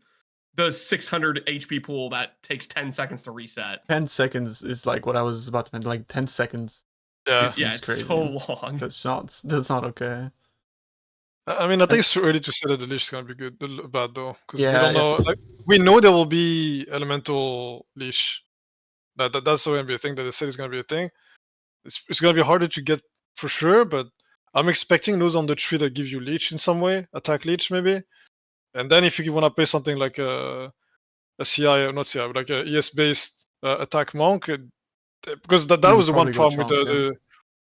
the 600 HP pool that takes 10 seconds to reset. 10 seconds is like what I was about to mention. Like 10 seconds. Yeah, it's crazy. So long. That's not okay. I mean, I think it's too early to say that the leash is gonna be bad though, because we don't know. Like, we know there will be elemental leash. That's gonna be a thing. That they said is gonna be a thing. It's gonna be harder to get for sure, but I'm expecting those on the tree that give you leech in some way, attack leech maybe. And then if you want to play something like a CI, or not CI, but like a ES based attack monk, because that was the one problem with the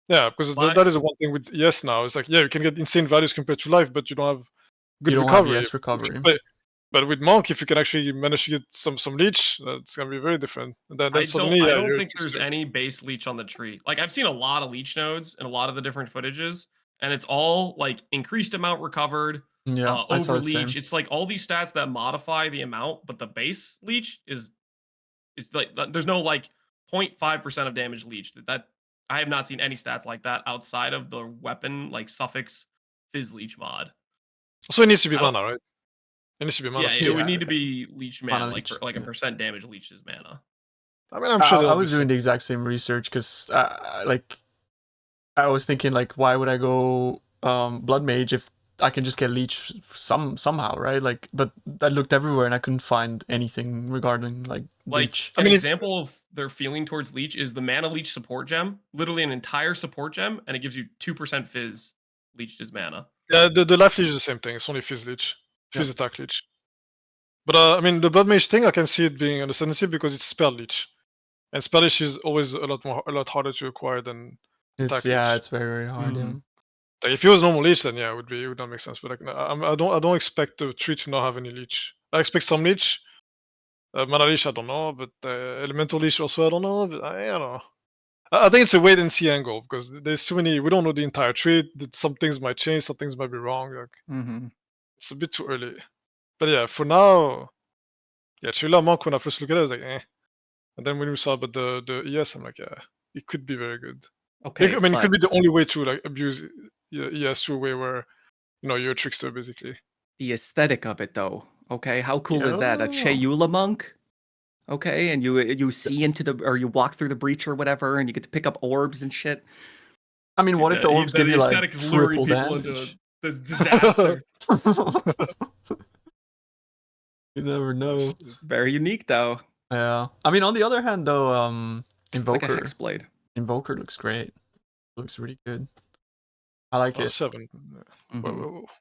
because that is the one thing with ES now. It's like, you can get insane values compared to life, but you don't have good recovery. ES recovery. But with Monk, if you can actually manage to get some leech, that's gonna be very different. And then suddenly, I don't think there's any base leech on the tree. Like I've seen a lot of leech nodes in a lot of the different footages, and it's all like increased amount recovered, Yeah, I saw over the same. leech. It's like all these stats that modify the amount, but the base leech is it's like there's no like 0.5% of damage leached. That I have not seen any stats like that outside of the weapon like suffix fizz leech mod. So it needs to be mana, right? It needs to be mana. Yeah, specific. it would need to be leech mana, leech, like a percent damage leached is mana. I mean, I'm sure I was doing the exact same research because like I was thinking like why would I go blood mage if I can just get leech somehow, right? Like, but I looked everywhere and I couldn't find anything regarding like leech. An example of their feeling towards leech is the mana leech support gem, literally an entire support gem, and it gives you 2% fizz leached as mana. Yeah, the life leech is the same thing. It's only fizz leech, fizz attack leech. But I mean, the blood mage thing, I can see it being an ascendancy because it's spell leech, and spell leech is always a lot harder to acquire than attack leech. It's very hard. Yeah. Like if it was normal leech, then yeah, it would not make sense. But like, I don't expect the tree to not have any leech. I expect some leech. Mana leech, I don't know, but elemental leech also, I don't know. But I don't know. I think it's a wait and see angle because there's too many. We don't know the entire tree. Some things might change, some things might be wrong. Like, it's a bit too early. But yeah, for now, yeah, Chilla Monk. When I first looked at it, I was like, eh. And then when we saw about the ES, I'm like, yeah, it could be very good. Okay, I mean, it could be the only way to like abuse ES to a way where you're a trickster basically. the aesthetic of it, though. Okay, how cool is that? A Chayula monk. Okay, and you see into the or you walk through the breach or whatever, and you get to pick up orbs and shit. I mean, what if the orbs give you like triple damage? Into disaster. You never know. Very unique, though. Yeah. I mean, on the other hand, though, Invoker. Like a Hexblade. Invoker looks great. Looks really good. I like it. 7.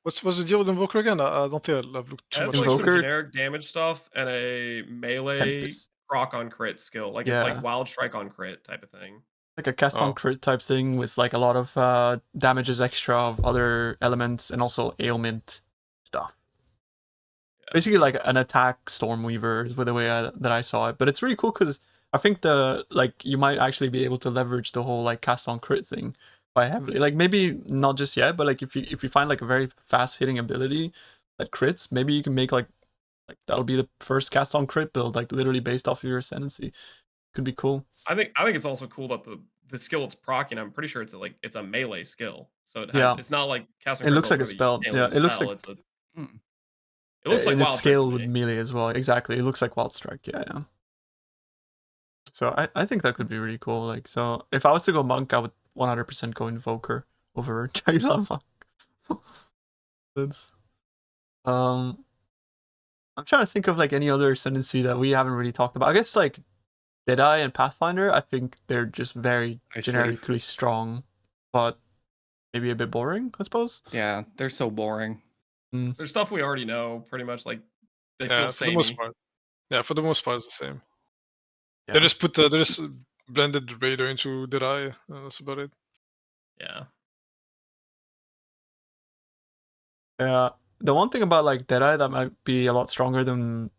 What's the deal with Invoker again? I don't think I've looked too much. It's like some generic damage stuff and a melee proc on crit skill. Like it's like wild strike on crit type of thing. Like a cast on crit type thing with like a lot of damages extra of other elements and also ailment stuff. Yeah. Basically like an attack Stormweaver is the way that I saw it. But it's really cool because I think you might actually be able to leverage the whole like cast on crit thing quite heavily. Like maybe not just yet, but like if you find like a very fast hitting ability that crits, maybe you can make like that'll be the first cast on crit build, like literally based off of your ascendancy. Could be cool. I think it's also cool that the skill it's proccing, I'm pretty sure it's a melee skill. So it's not like casting. It looks like a spell. Yeah, it looks like it looks like wild scale strike with melee as well. Exactly. It looks like wild strike. Yeah. So I think that could be really cool. Like, so if I was to go monk, I would 100% go Invoker over Chayla monk. That's I'm trying to think of like any other ascendancy that we haven't really talked about. I guess like Deadeye and Pathfinder, I think they're just very generically strong, but maybe a bit boring, I suppose. Yeah, they're so boring. There's stuff we already know, pretty much. Like they feel for the most part. Yeah, for the most part, it's the same. Yeah. They just blended Raider into Deadeye. That's about it. Yeah. Yeah. The one thing about like Deadeye that might be a lot stronger than,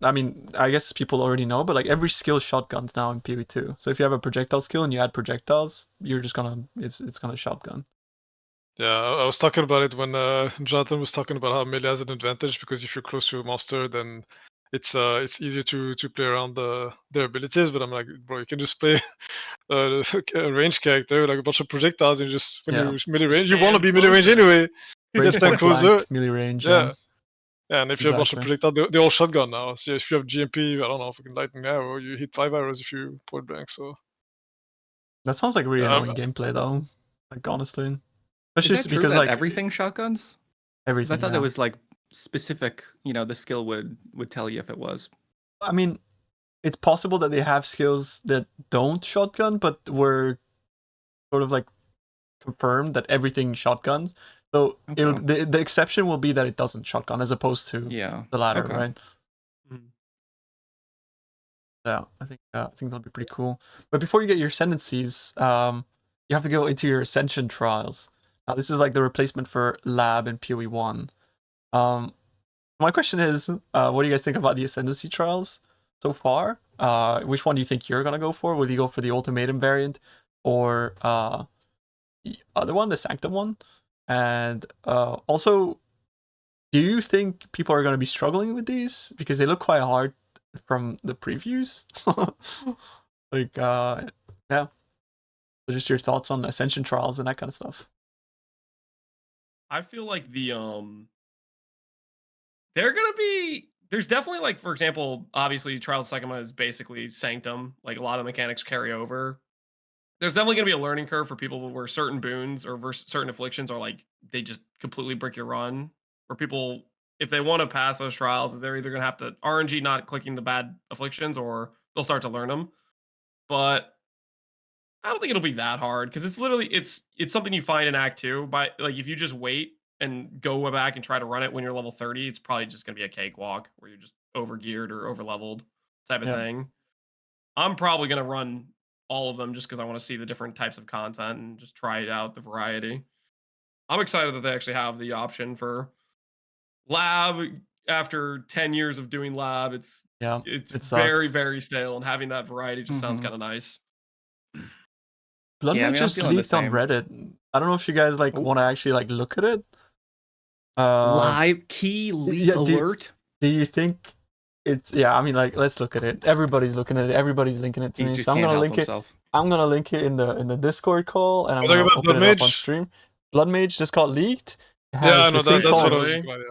I mean, I guess people already know, but like every skill shotguns now in PvE2. So if you have a projectile skill and you add projectiles, you're just it's gonna shotgun. Yeah, I was talking about it when Jonathan was talking about how melee has an advantage because if you're close to a monster, then it's easier to play around their abilities. But I'm like, bro, you can just play a range character, like a bunch of projectiles, and just when you're melee range, you want to be melee range anyway. Just stand closer. Melee range. Yeah, and if you have a bunch of projectiles, they're all shotgun now. So if you have GMP, I don't know, fucking lightning arrow, you hit 5 arrows if you point blank. So that sounds like really annoying gameplay, though. Like honestly. Especially is that because like everything shotguns. Everything. I thought it was like specific. The skill would tell you if it was. I mean, it's possible that they have skills that don't shotgun, but were sort of like confirmed that everything shotguns. So the exception will be that it doesn't shotgun, as opposed to the latter, right? Mm-hmm. Yeah, I think that'll be pretty cool. But before you get your ascendancies, you have to go into your ascension trials. Now, this is like the replacement for lab in PoE 1. My question is, what do you guys think about the Ascendancy trials so far? Which one do you think you're gonna go for? Will you go for the Ultimatum variant or the other one, the Sanctum one? And also, do you think people are gonna be struggling with these because they look quite hard from the previews? Like, yeah. So just your thoughts on Ascension trials and that kind of stuff. I feel like they're gonna be. There's definitely like, for example, obviously Trials of Psychoma is basically Sanctum. Like a lot of mechanics carry over. There's definitely gonna be a learning curve for people where certain boons or certain afflictions are like they just completely break your run. For people, if they want to pass those trials, they're either gonna have to RNG not clicking the bad afflictions, or they'll start to learn them. But I don't think it'll be that hard because it's literally it's something you find in Act 2. By like if you just wait and go back and try to run it when you're level 30, it's probably just gonna be a cakewalk where you're just over geared or over leveled type of thing. I'm probably gonna run all of them just because I want to see the different types of content and just try it out, the variety. I'm excited that they actually have the option for lab after 10 years of doing lab. It's very, very stale, and having that variety just sounds kind of nice. Blood Mage just leaked on Reddit. I don't know if you guys like want to actually like look at it. Live key leak alert. Do you think it's I mean, like, let's look at it. Everybody's looking at it. Everybody's linking it to me. So I'm gonna link it. I'm gonna link it in the Discord call, and I'm gonna open it up on stream. Blood Mage just got leaked. Yeah, no, that's what I was thinking about.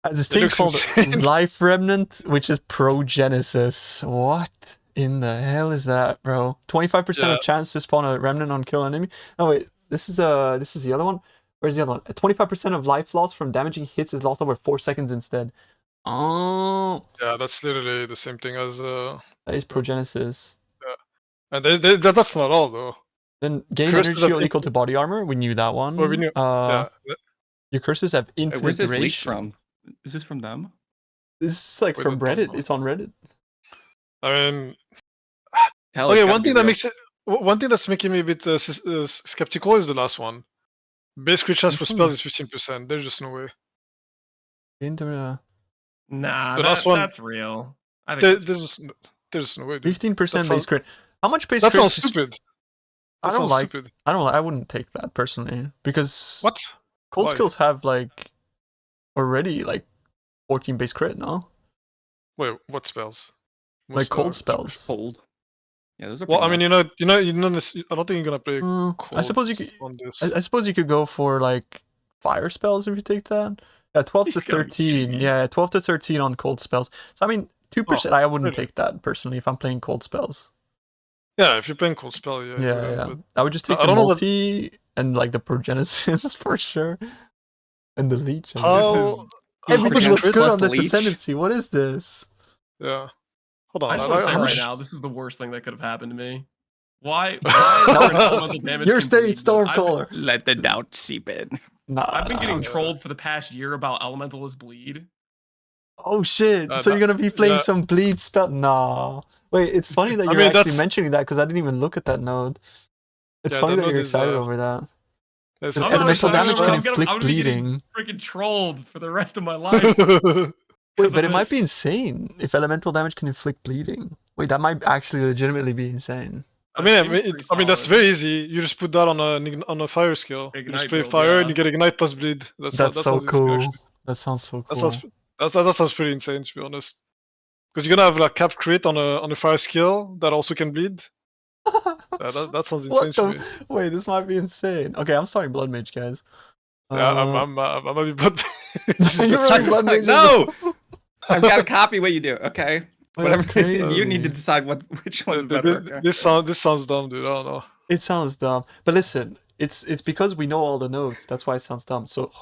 Has this thing called Life Remnant, which is Progenesis. What in the hell is that, bro? 25% of chance to spawn a remnant on kill enemy. Oh wait, this is the other one. Where's the other one? 25% of life loss from damaging hits is lost over 4 seconds instead. Oh. Yeah, that's literally the same thing as that is Progenesis. Yeah, and that's not all though. Then gain energy shield equal to body armor. We knew that one. Well, we knew. Your curses have infinite where's this duration. leak from? Is this from them? This is like from Reddit. It's on Reddit. I mean, okay. One thing that's making me a bit skeptical is the last one. Base crit chance for spells is 15%. There's just no way. Nah, the last one, that's real. I think there's no way. 15% base crit. How much base crit? That sounds stupid. I wouldn't take that personally because what? Cold skills have like already like 14 base crit, no? Wait, what spells? Like cold spells. Cold. Yeah, those are. Well, I mean, you know this. I don't think you're gonna play. Cold I suppose you could. I suppose you could go for like fire spells if you take that. Yeah, 12 to 13. Yeah, 12 to 13 on cold spells. So I mean, 2%. I wouldn't take that personally if I'm playing cold spells. Yeah, if you're playing cold spell, yeah. I would just take the multi and like the Progenesis for sure, and the leech. Everybody looks good on this Ascendancy. What is this? Yeah. Hold on. I just want to say right now, this is the worst thing that could have happened to me. Why elemental damage? Your state, Stormcaller. Let the doubt seep in. Nah, I've been getting trolled for the past year about Elementalist Bleed. Oh shit! So you're gonna be playing some bleed spell? Nah. Wait, it's funny that you're actually mentioning that because I didn't even look at that node. It's funny that you're excited over that. Elemental damage can inflict bleeding. Freaking trolled for the rest of my life. Wait, but it might be insane if elemental damage can inflict bleeding. Wait, that might actually legitimately be insane. I mean that's very easy. You just put that on a fire skill. You just play fire and you get ignite plus bleed. That's so cool. That sounds so cool. That sounds pretty insane, to be honest. Because you're gonna have like capped crit on a fire skill that also can bleed. That sounds insane to me. Wait, this might be insane. Okay, I'm starting Blood Mage, guys. Yeah, I'm gonna be Blood Mage. You're running Blood Mage. No! I've got to copy what you do, okay? Whatever. You need to decide which one's better. Okay? This sounds dumb, dude. I don't know. It sounds dumb. But listen, it's because we know all the nodes. That's why it sounds dumb. So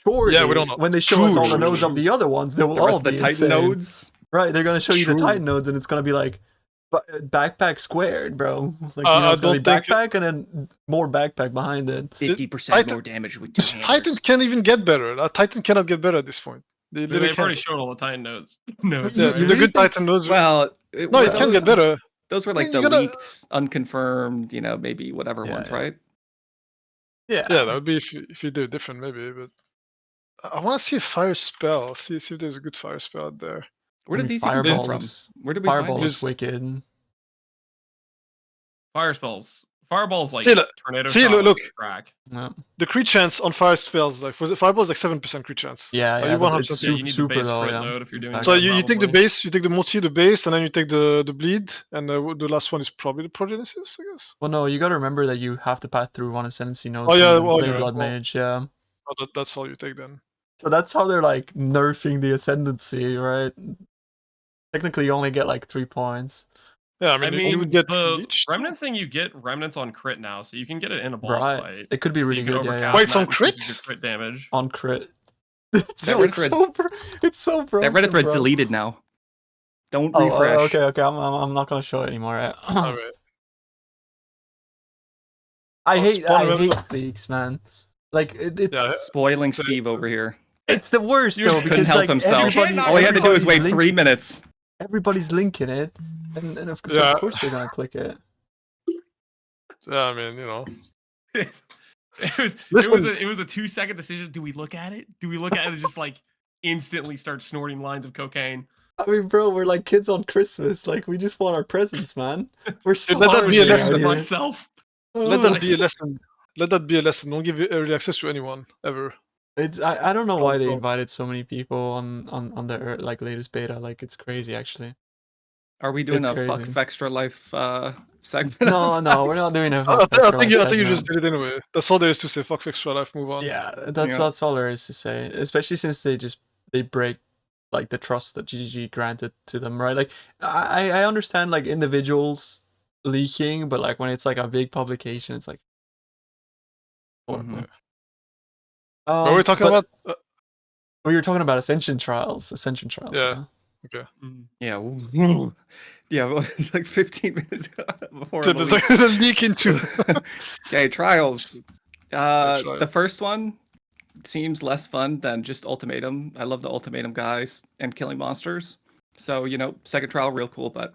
surely, we don't know. when they show us all the nodes of the other ones, they will all be the Titan nodes. Right, they're gonna show you the Titan nodes, and it's gonna be like backpack squared, bro. Like it's gonna be backpack and then more backpack behind it. 50% more damage with 2 hammers. Titan can't even get better. Titan cannot get better at this point. They've already shown all the Titan nodes. Yeah, the good Titan nodes. Well, it can get better. Those were like the leaked, unconfirmed, maybe whatever ones, right? Yeah, that would be if you do it different, maybe. But I want to see a fire spell. See if there's a good fire spell out there. Where did these even Fireball come from? looks, Where did we Fireball find looks these? wicked. Fire spells. Fireball's like See, tornado see, shot look. with crack. Yeah, The crit chance on fire spells, like for the fireball, is like 7% crit chance. yeah, You 100% it's Yeah, you need the super base low. crit Yeah. load if you're doing Exactly. So that, you take the probably. base, you take the multi, the base, and then you take the bleed, and the last one is probably the progenesis, I guess. Well, no, you got to remember that you have to pass through one ascendancy node Oh, to yeah, even well, play you're right. Blood Well- Mage. Yeah. Oh, that's all you take then. So that's how they're like nerfing the ascendancy, right? Technically, you only get like 3 points. Yeah, I mean, you would get the leech. remnant thing, you get remnants on crit now, so you can get it in a boss Right. fight. It could be So really you can good. Yeah, overcast yeah. Wait, it's on that and increases crit? your crit damage. On crit. It's, That it's red so it's so broken. That Reddit thread's bro. deleted now. Don't Oh, refresh. okay. I'm not gonna show it anymore. Right? Alright. I Spawn remember- hate leaks, man. Like it's Yeah, Spoiling Steve over here. it's the worst You though just Couldn't because help like himself. everybody, All he had to do was wait everybody's 3 minutes. Everybody's linking it, and of course, Yeah. of course they're gonna click it. yeah, I mean, you know. It was Listen. it was a 2-second decision. Do we look at it? Do we look at it and just like instantly start snorting lines of cocaine? I mean, bro, we're like kids on Christmas. Like we just want our presents, man. We're let starving that be a out lesson. here. Myself. Let that be a lesson. Let that be a lesson. Don't give early access to anyone ever. It's I don't know why they Don't. invited so many people on their like latest beta. Like it's crazy, actually. Are we doing It's a fuck crazy. extra life segment? No, we're not doing a I fuck think extra life you just segment. did it anyway. That's all there is to say. Fuck extra life. Move on. Yeah, Yeah. that's all there is to say. Especially since they break like the trust that GGG granted to them, right? Like I understand like individuals leaking, but like when it's like a big publication, it's like horrible. Mhm. What were we talking but about? we were talking about Ascension Trials. Yeah. Okay. Yeah. Yeah. Well, it's like 15 minutes before So the there's like a leak into. Okay, trials. Trials. The first one seems less fun than just Ultimatum. I love the Ultimatum guys and killing monsters. So, second trial, real cool. But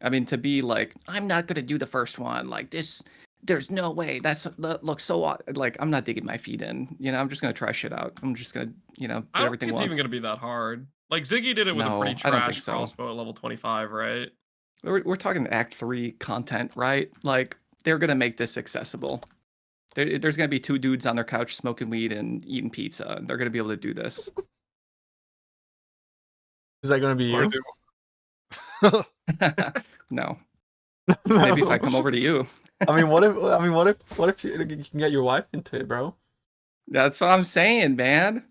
I mean, to be like, I'm not going to do the first one. Like this, there's no way. That looks so odd. Like, I'm not digging my feet in. I'm just going to try shit out. I'm just going to, do I don't everything think it's once. even gonna be that hard. Like Ziggy did it with a No, pretty I don't think trash so. crossbow at level 25, right? We're talking Act 3 content, right? Like, they're going to make this accessible. There's going to be 2 dudes on their couch smoking weed and eating pizza. And they're going to be able to do this. Is that gonna be Or you? do- No. Maybe if I come over to you. I mean, what if you can get your wife into it, bro? That's what I'm saying, man.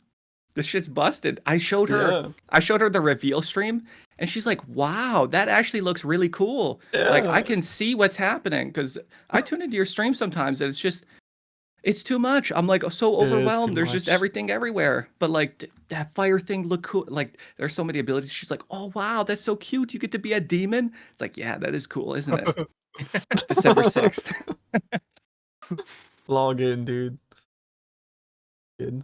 This shit's busted. I showed her the reveal stream and she's like, "Wow, that actually looks really cool." Like I can see what's happening cuz I tune into your stream sometimes and it's too much. I'm like so overwhelmed. There's just much. everything everywhere. But like that fire thing look cool. Like there's so many abilities. She's like, "Oh wow, that's so cute. You get to be a demon." It's like, "Yeah, that is cool, isn't it?" December 6th. Log in, dude. Good.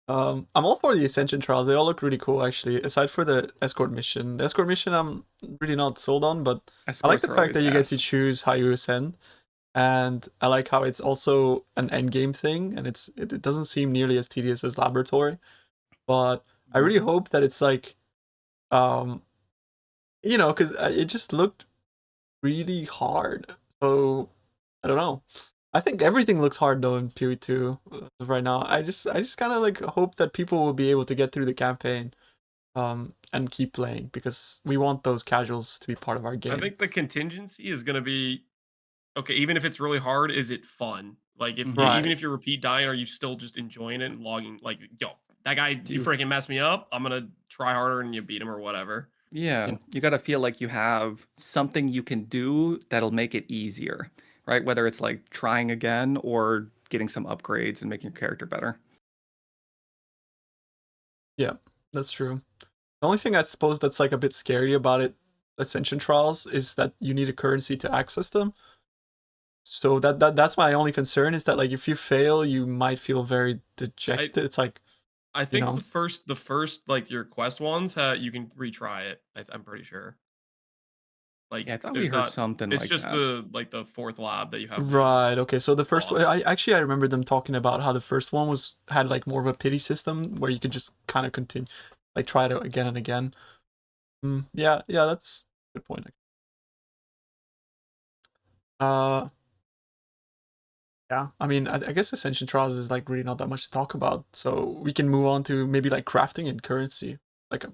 I'm all for the Ascension Trials. They all look really cool, actually. Aside for the escort mission. The escort mission I'm really not sold on, but I like the fact that you get to choose how you ascend. And I like how it's also an endgame thing, and it doesn't seem nearly as tedious as Laboratory. But I really hope that it's like, because it just looked really hard. So I don't know. I think everything looks hard though in PoE 2 right now. I just kind of like hope that people will be able to get through the campaign, and keep playing because we want those casuals to be part of our game. I think the contingency is gonna be okay. Even if it's really hard, is it fun? Like if even if you repeat dying, are you still just enjoying it and logging? Like, yo, that guy, you freaking messed me up. I'm gonna try harder and you beat him or whatever. Yeah, you got to feel like you have something you can do that'll make it easier, right? Whether it's like trying again or getting some upgrades and making your character better. Yeah, that's true. The only thing I suppose that's like a bit scary about it, Ascension Trials, is that you need a currency to access them. So that's my only concern, is that like if you fail, you might feel very dejected. It's like, I think the first like your quest ones, you can retry it. I'm pretty sure. Like, Yeah, I thought we there's heard not. something It's like just that. the fourth lab that you have. Right. Okay. So the first, Boss. I remember them talking about how the first one had like more of a pity system where you could just kind of continue, like try it again and again. Yeah. That's a good point. Yeah. I mean, I guess Ascension Trials is like really not that much to talk about, so we can move on to maybe like crafting and currency, like a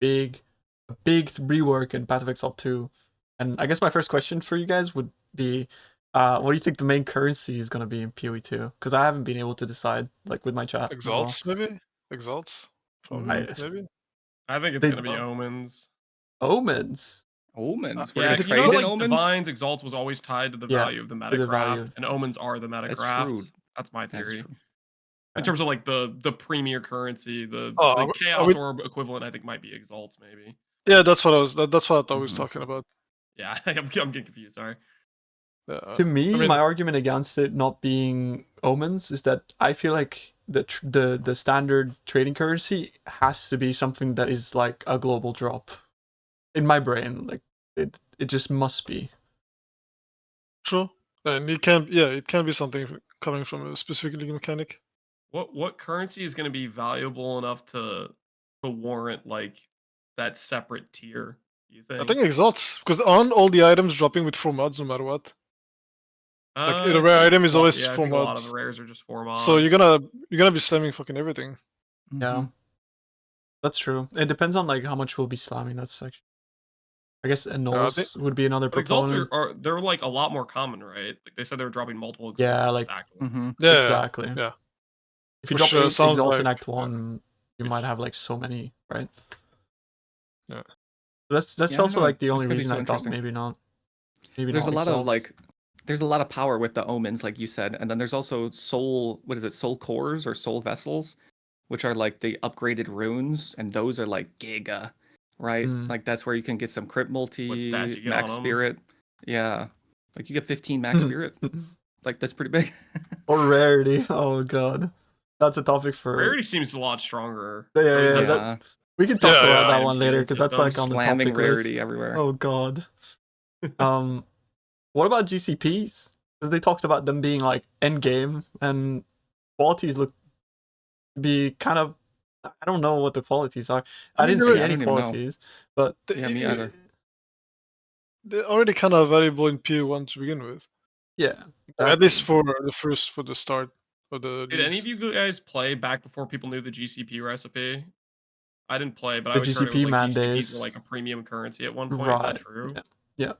big rework in Path of Exile 2. And I guess my first question for you guys would be, what do you think the main currency is going to be in PoE 2? Because I haven't been able to decide, like with my chat. Exalts, maybe? Exalts? Probably, maybe? I think it's going to be Omens. Omens? Omens? Yeah, because like Omens? Divines, Exalts was always tied to the value of the metacraft, and Omens are the metacraft. That's true. That's my theory. That's in terms of like the premier currency, the Chaos Orb equivalent, I think might be Exalts, maybe. Yeah, that's what I thought I was talking about. Yeah, I'm getting confused. Sorry. To me, my argument against it not being Omens is that I feel like the standard trading currency has to be something that is like a global drop. In my brain, like it just must be. True, and it can be something coming from a specific league mechanic. What currency is going to be valuable enough to warrant like that separate tier? You think? I think Exalts, because aren't all the items dropping with 4 mods no matter what? Like the rare item is always 4 mods. A lot of the rares are just 4 mods. So you're gonna be slamming fucking everything. Yeah, that's true. It depends on like how much we'll be slamming. That's actually, I guess, Annuls would be another proponent. Exalts they're like a lot more common, right? Like they said they were dropping multiple. Yeah, like exactly. Yeah. If you drop 8 Exalts in Act 1, you might have like so many, right? Yeah. That's also like the only reason I thought maybe not. Maybe there's not a lot Exalts. of like, there's a lot of power with the Omens, like you said, and then there's also soul cores or soul vessels, which are like the upgraded runes, and those are like giga, right? Like that's where you can get some crit multi, max spirit. Yeah, like you get 15 max spirit. Like that's pretty big. Or rarity. Oh god, that's a topic for rarity. Seems a lot stronger. Yeah. We can talk about that one later because that's like on the slamming topic rarity list. everywhere. Oh god. What about GCPs? They talked about them being like end game, and qualities look to be kind of. I don't know what the qualities are. I didn't see any qualities, but yeah, me either. They're already kind of valuable in PoE1 to begin with. Yeah, exactly. At least for the start of the. Did any of you guys play back before people knew the GCP recipe? I didn't play, but I always heard it was like GCPs were like a premium currency at one point. Right. Is that true? Yeah.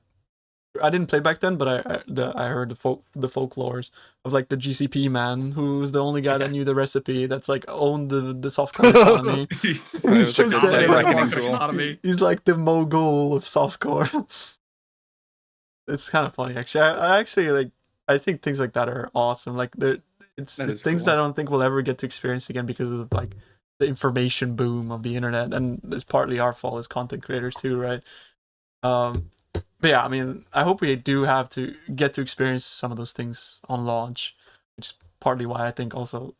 I didn't play back then, but I heard the folklores of like the GCP man who's the only guy that knew the recipe, that's like owned the softcore economy. He's just there. He's like the mogul of softcore. It's kind of funny actually. I actually like. I think things like that are awesome. Like it's things that I don't think we'll ever get to experience again because of like the information boom of the internet, and it's partly our fault as content creators too, right? But yeah, I mean, I hope we do have to get to experience some of those things on launch, which is partly why I think also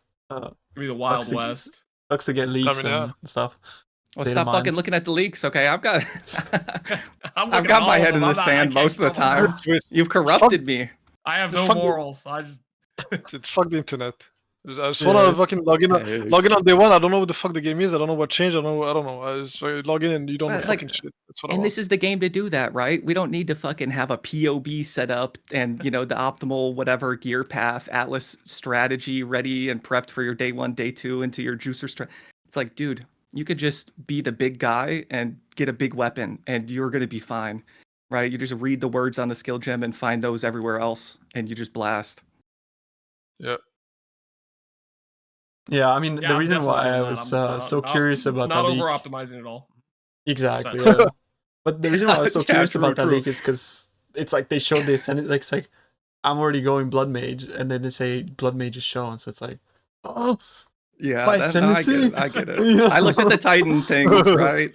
be the Wild West. Sucks to get leaks and stuff. Well, stop fucking looking at the leaks, okay? I've got my head in the sand most of the time. You've corrupted me. I have no morals. I just fuck the internet. I just wanna fucking log in on day one. I don't know what the fuck the game is. I don't know what changed. I don't know. I just log in and you don't know fucking shit. That's what I want. This is the game to do that, right? We don't need to fucking have a POB set up and the optimal whatever gear path Atlas strategy ready and prepped for your day 1, day 2 into your juicer It's like, dude, you could just be the big guy and get a big weapon and you're gonna be fine, right? You just read the words on the skill gem and find those everywhere else and you just blast. Yeah. Yeah, I mean, the reason why I was so curious about that leak... Not over-optimizing at all. Exactly, yeah. But the reason why I was so curious about that leak is because it's like they showed this, and it's like, I'm already going Blood Mage, and then they say Blood Mage is shown, so it's like, oh, yeah, I get it. I get it. I looked at the Titan things, right?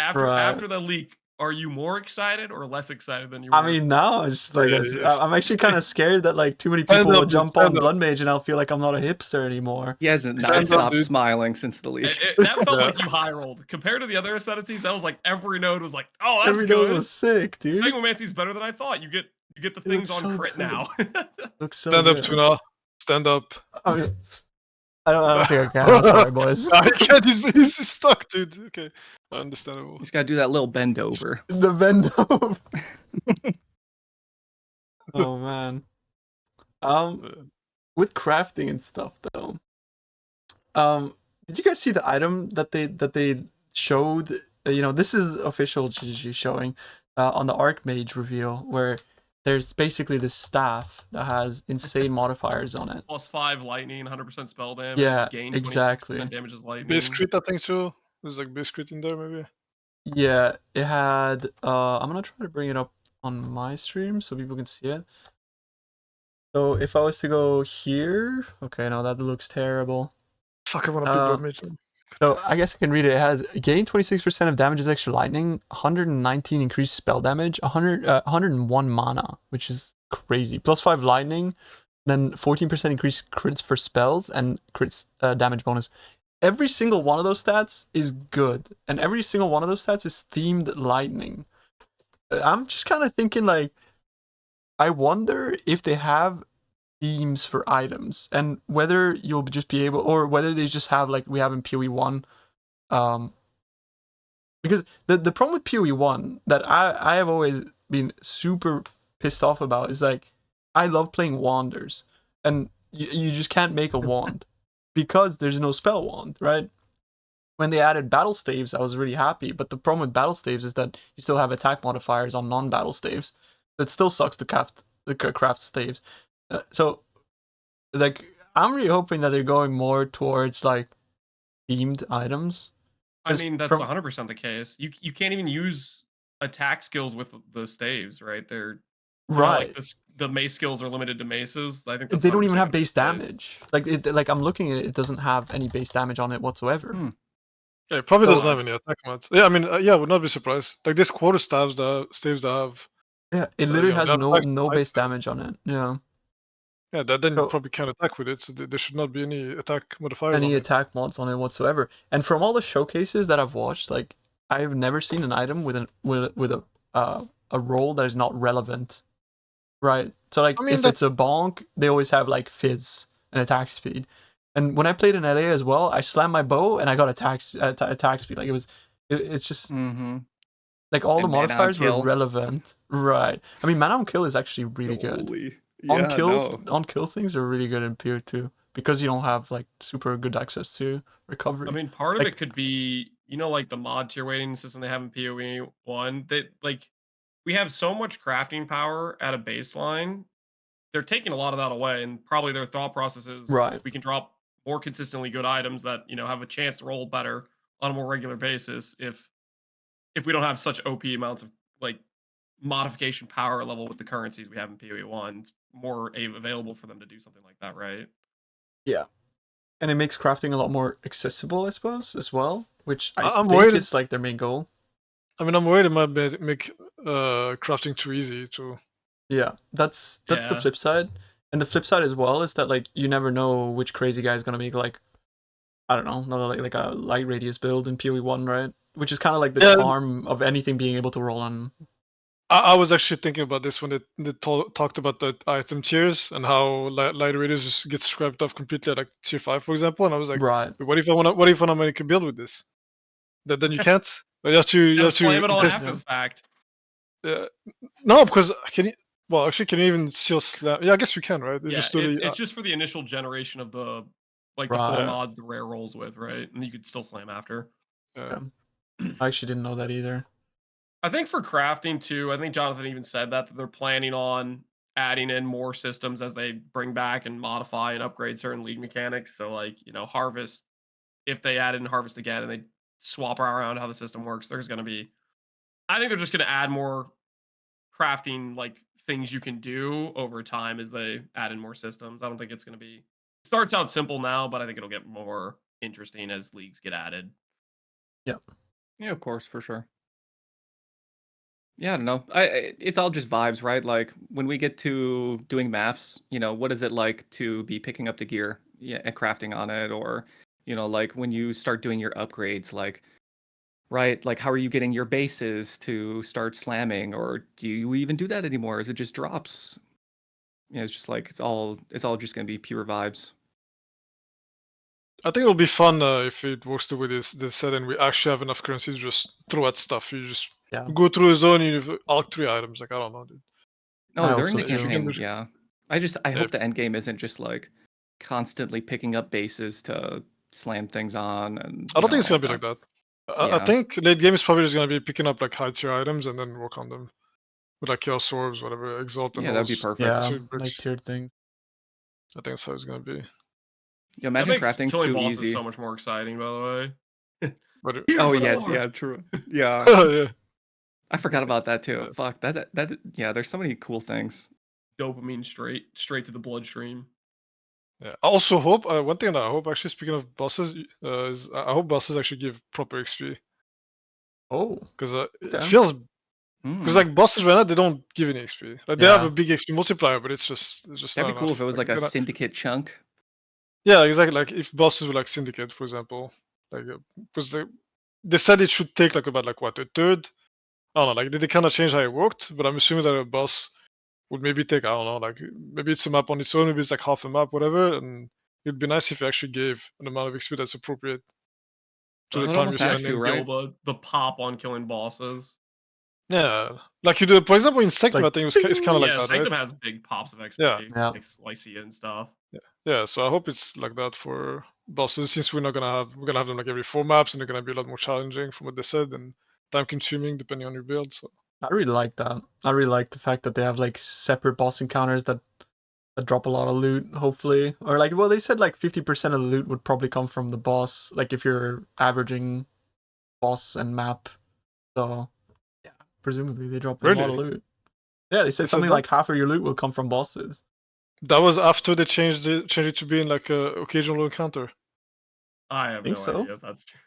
After the leak, are you more excited or less excited than you were? I mean, now it's like I'm actually kind of scared that like too many people will jump on Blood Mage, and I'll feel like I'm not a hipster anymore. He hasn't not stopped smiling since the leak. That felt like you high rolled compared to the other ascendancies. That was like every node was like, oh, that's every good. Node was sick, dude. Sanguimancy's better than I thought. You get the things on so crit good. now. Looks so Stand good. up, Tuna. Stand up. I mean, I don't think I can. I'm sorry, boys. I can't. He's stuck, dude. Okay, understandable. You just gotta do that little bend over. The bend over. Oh man. With crafting and stuff though. Did you guys see the item that they showed? This is official GG showing on the Archmage reveal, where there's basically this staff that has insane modifiers on it. +5 lightning, 100% spell damage. Yeah, gain exactly. Damage is lightning. Base crit, I think too. There's like base crit in there, maybe. Yeah, it had. I'm gonna try to bring it up on my stream so people can see it. So if I was to go here, okay, no, that looks terrible. Fuck, I wanna be Blood Mage. So I guess I can read it. It has gain 26% of damage as extra lightning, 119 increased spell damage, 101 mana, which is crazy. +5 lightning, then 14% increased crits for spells and crits damage bonus. Every single one of those stats is good, and every single one of those stats is themed lightning. I'm just kind of thinking like, I wonder if they have themes for items, and whether you'll just be able, or whether they just have like we have in PoE 1. Because the problem with PoE 1 that I have always been super pissed off about is like, I love playing wanders, and you just can't make a wand because there's no spell wand, right? When they added battle staves, I was really happy, but the problem with battle staves is that you still have attack modifiers on non-battle staves. It still sucks to craft staves. So, like, I'm really hoping that they're going more towards like themed items. I mean, that's 100% the case. You can't even use attack skills with the staves, right? They're right. Like the mace skills are limited to maces. I think that's they don't even have base damage. Like I'm looking at it, it doesn't have any base damage on it whatsoever. Yeah, it probably doesn't have any attack mods. Yeah, I mean, yeah, I would not be surprised. Like this quarter staves that have. Yeah, it literally has no base damage on it. Yeah. Yeah, then you probably can't attack with it, so there should not be any attack modifiers. Any attack mods on it whatsoever. And from all the showcases that I've watched, like I've never seen an item with a role that is not relevant. Right. So like, I mean, if it's a bonk, they always have like fizz and attack speed. And when I played in LA as well, I slammed my bow and I got attack speed. Like it's just like all the modifiers were relevant. Right. I mean, mana on kill is actually really good. Yeah, on kill things are really good in PO2 because you don't have like super good access to recovery. I mean, part of it could be, like the mod tier weighting system they have in PoE 1. That like, we have so much crafting power at a baseline. They're taking a lot of that away, and probably their thought process is, we can drop more consistently good items that have a chance to roll better on a more regular basis if we don't have such OP amounts of like modification power level with the currencies we have in PoE 1. It's more available for them to do something like that, right? Yeah, and it makes crafting a lot more accessible, I suppose, as well, which I think is like their main goal. I mean, I'm worried it might make crafting too easy too. Yeah, that's the flip side. And the flip side as well is that like you never know which crazy guy is gonna make like, I don't know, like a light radius build in PoE 1, right? Which is kind of like the charm of anything being able to roll on. I was actually thinking about this when they talked about the item tiers and how light radius just gets scrapped off completely at like tier 5, for example. And I was like, what if I wanna make a build with this? Then you can't. You have to slam it all after the fact. No, because can you even still slam? Yeah, I guess you can, right? It's just for the initial generation of the the full mods the rare rolls with, right? And you could still slam after. I actually didn't know that either. I think for crafting too, I think Jonathan even said that they're planning on adding in more systems as they bring back and modify and upgrade certain league mechanics. So like, Harvest, if they add in Harvest again and they swap around how the system works, I think they're just going to add more crafting like things you can do over time as they add in more systems. I don't think it's going to be, it starts out simple now, but I think it'll get more interesting as leagues get added. Yeah. Yeah, of course, for sure. Yeah, I don't know. It's all just vibes, right? Like when we get to doing maps, what is it like to be picking up the gear, and crafting on it, or like when you start doing your upgrades, like right, like how are you getting your bases to start slamming, or do you even do that anymore? Is it just drops? It's just like it's all just gonna be pure vibes. I think it'll be fun if it works the way this set and we actually have enough currency to just throw at stuff. You just go through a zone, you have all 3 items. Like I don't know, dude. No, during so the too. campaign, yeah. I hope the end game isn't just like constantly picking up bases to slam things on, and I don't think it's all gonna be like that. Yeah. I think late game is probably just gonna be picking up like high tier items and then work on them with like chaos orbs, whatever, exalt and Yeah, all that'd be those perfect. Yeah, sweet bricks. like tiered thing. I think that's how it's gonna be. Yeah, That imagine makes crafting's killing too bosses easy. so much more exciting, by the way. But it, Here's Oh the yes, sword! yeah, true. Yeah, yeah. I forgot about that too. Yeah. Fuck, that yeah. There's so many cool things. Dopamine straight to the bloodstream. Yeah. I also hope one thing that I hope actually, speaking of bosses, is I hope bosses actually give proper XP Oh, because it okay. feels because Hmm. like bosses right now they don't give any XP. Like they have Yeah. a big XP multiplier, but it's just That'd not be cool if enough. it was like a they're not- syndicate chunk. Yeah, exactly. Like if bosses were like Syndicate, for example, like because they said it should take like about like what, a third. I don't know. Like they kind of changed how it worked, but I'm assuming that a boss would maybe take, I don't know, like maybe it's a map on its own, maybe it's like half a map, whatever, and it'd be nice if you actually gave an amount of XP that's appropriate to That the It time almost you're has spending. to, right? Feel the pop on killing bosses. Yeah, like you do, for example, in Sanctum, like, I think it's kind of like Yeah, that, Sanctum right? has big pops of XP, Yeah. Yeah. like Slicia and stuff. Yeah, so I hope it's like that for bosses, since we're gonna have them like every 4 maps, and they're gonna be a lot more challenging from what they said and time consuming depending on your build. So I really like that. I really like the fact that they have like separate boss encounters that drop a lot of loot, hopefully. Or like, well, they said like 50% of the loot would probably come from the boss, like if you're averaging boss and map. So yeah, presumably they drop a lot of really, loot. Yeah, they said They said something that? like half of your loot will come from bosses. that was after they changed it to being like a occasional encounter. I have Think no so? idea if that's true.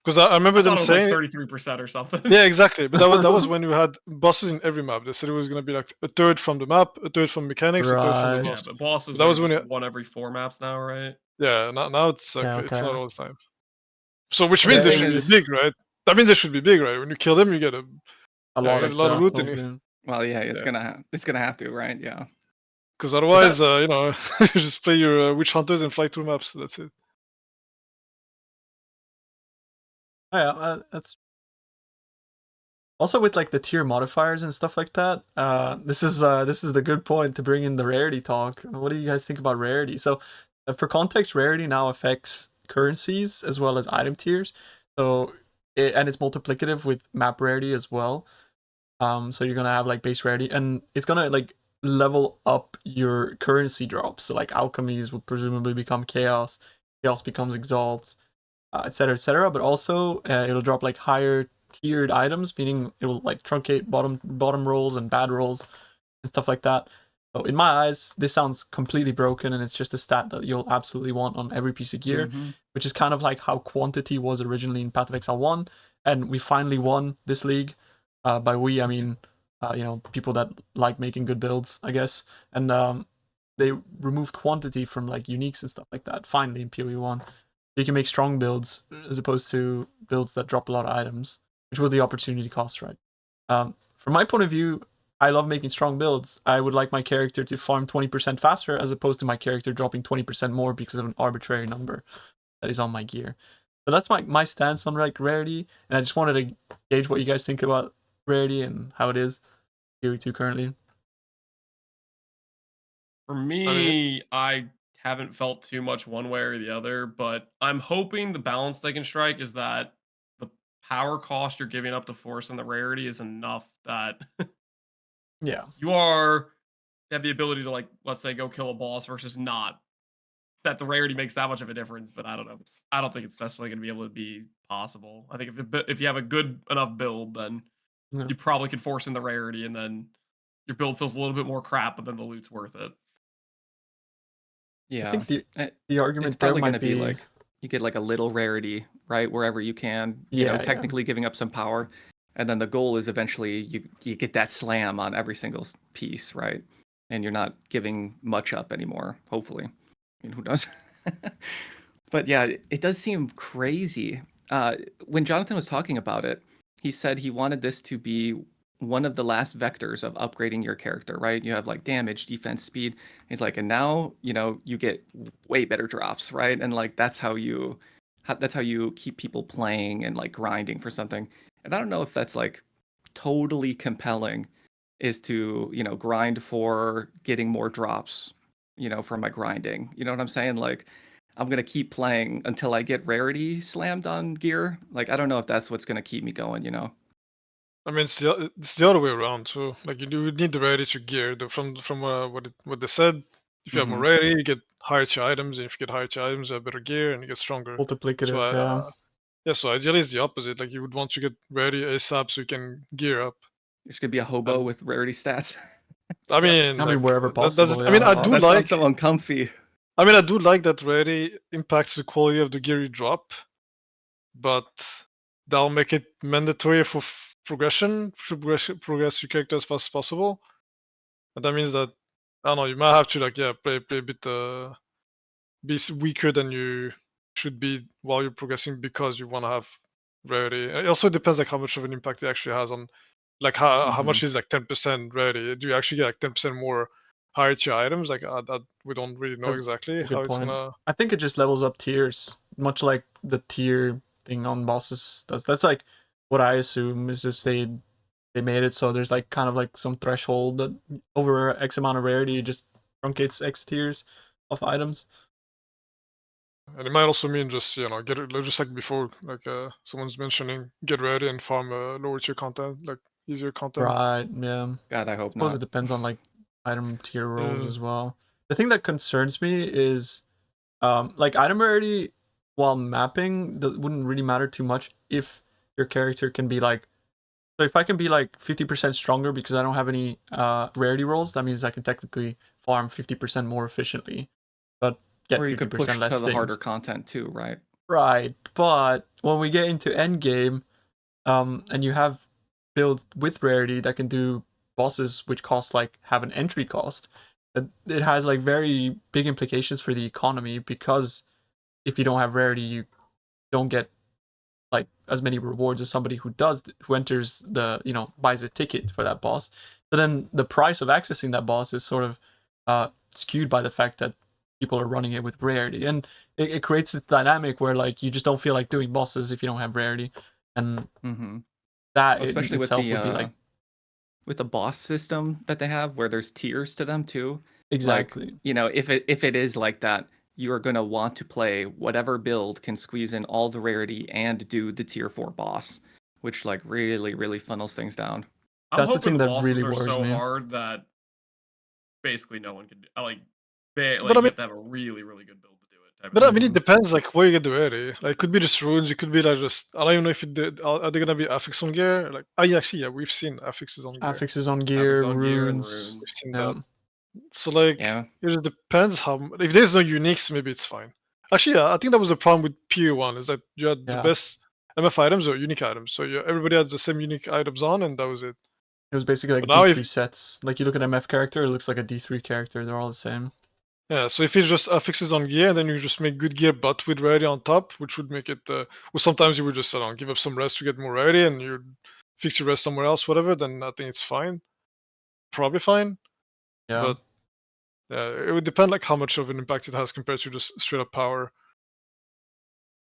Because I remember I them thought it was like saying 33% or something. Yeah, exactly. But that was when we had bosses in every map. They said it was gonna be like a third from the map, a third from mechanics, a third from the Right. Yeah, boss. but bosses That are was when just one every 4 maps now, right? yeah. Now it's like Okay, it's not okay. all the time. So which Well, the means they thing should be is, big, right? That means they should be big, right? When you kill them, you get A you lot get of a lot of stuff. loot in you. Hopefully. well, yeah, it's Yeah. gonna have to, right? Yeah. Because otherwise, you just play your witch hunters and fly through maps. That's it. Oh, yeah, that's also with like the tier modifiers and stuff like that. This is the good point to bring in the rarity talk. What do you guys think about rarity? So, for context, rarity now affects currencies as well as item tiers. So, and it's multiplicative with map rarity as well. So you're gonna have like base rarity, and it's gonna like level up your currency drops. So like alchemies will presumably become chaos, chaos becomes exalt, etc., etc. But also it'll drop like higher tiered items, meaning it will like truncate bottom rolls and bad rolls and stuff like that. So in my eyes, this sounds completely broken, and it's just a stat that you'll absolutely want on every piece of gear, which is kind of like how quantity was originally in Path of Exile 1, and we finally won this league. By we, I mean, people that like making good builds, I guess. And they removed quantity from like uniques and stuff like that, finally in PoE 1. You can make strong builds as opposed to builds that drop a lot of items, which was the opportunity cost, right? From my point of view, I love making strong builds. I would like my character to farm 20% faster as opposed to my character dropping 20% more because of an arbitrary number that is on my gear. So that's my stance on like rarity, and I just wanted to gauge what you guys think about rarity and how it is PoE 2 currently. For me, I haven't felt too much one way or the other, but I'm hoping the balance they can strike is that the power cost you're giving up to force and the rarity is enough that Yeah. you have the ability to, like, let's say, go kill a boss versus not. That the rarity makes that much of a difference, but I don't know. I don't think it's necessarily going to be able to be possible. I think if you have a good enough build, then Yeah. you probably could force in the rarity, and then your build feels a little bit more crap, but then the loot's worth it. Yeah. I think the It's argument there probably might gonna be like you get like a little rarity, right? Wherever you can, Yeah, yeah. technically giving up some power. And then the goal is eventually you get that slam on every single piece, right? And you're not giving much up anymore, hopefully. I mean, who knows? But yeah, it does seem crazy. When Jonathan was talking about it, he said he wanted this to be one of the last vectors of upgrading your character, right? You have like damage, defense, speed. He's like, and now, you get way better drops, right? And like that's how you keep people playing and like grinding for something. And I don't know if that's like totally compelling is to, grind for getting more drops, from my grinding. You know what I'm saying? Like I'm going to keep playing until I get rarity slammed on gear. Like I don't know if that's what's going to keep me going, I mean, it's the other way around too. Like you do need the rarity to gear. From what they said, if you have more rarity, you get higher tier items, and if you get higher tier items, you have better gear and you get stronger. Multiplicative, So, so ideally it's the opposite. Like you would want to get rarity ASAP so you can gear up. You're just gonna be a hobo with rarity stats. I mean, wherever possible. I mean, I do that like. Sounds so uncomfy. I mean, I do like that rarity impacts the quality of the gear you drop, but that'll make it mandatory for progression to progress your character as fast as possible. And that means that I don't know, you might have to play a bit be weaker than you should be while you're progressing because you want to have rarity. It also depends like how much of an impact it actually has on like how much is like 10% rarity. Do you actually get like 10% more higher tier items? Like that we don't really know exactly how it's gonna. I think it just levels up tiers, much like the tier thing on bosses does. That's like what I assume is just they made it so there's like kind of like some threshold that over X amount of rarity it just truncates X tiers of items. And it might also mean just get it just like before, like someone's mentioning, get ready and farm lower tier content, like easier content. Right, yeah. God, I hope I suppose not. it depends on like item tier rolls as well. The thing that concerns me is like item rarity while mapping that wouldn't really matter too much if your character can be like, so if I can be like 50% stronger because I don't have any rarity rolls, that means I can technically farm 50% more efficiently, but get 50% or you could push less to the things. harder content too, right? Right, but when we get into endgame, and you have builds with rarity that can do bosses which cost like have an entry cost, it has like very big implications for the economy, because if you don't have rarity, you don't get like as many rewards as somebody who enters the buys a ticket for that boss. So then the price of accessing that boss is sort of skewed by the fact that people are running it with rarity, and it creates this dynamic where like you just don't feel like doing bosses if you don't have rarity, and that especially in with itself the would be like with the boss system that they have where there's tiers to them too. exactly. Like, if it is like that, you are going to want to play whatever build can squeeze in all the rarity and do the tier 4 boss, which like really, really funnels things down. That's the thing that really bosses are worries so me. hard that basically no one can do. Like you But I mean, have to have a really, really good build to do it. But I mean, it depends like where you get the rarity. Like it could be just runes. It could be like just I don't even know if are they gonna be affix on gear? Like yeah, we've seen affixes on gear. Affixes on gear, runes. We've seen yeah. that. So like it just depends how. If there's no uniques, maybe it's fine. Actually, yeah, I think that was the problem with PE1 is that you had the best MF items or unique items. So everybody had the same unique items on, and that was it. It was basically like D3 sets. Like you look at MF character, it looks like a D3 character. They're all the same. Yeah, so if it's just affixes on gear, then you just make good gear but with rarity on top, which would make it. Well, sometimes you would just give up some rest to get more rarity, and you fix your rest somewhere else, whatever. Then I think it's fine, probably fine. Yeah. But it would depend like how much of an impact it has compared to just straight up power.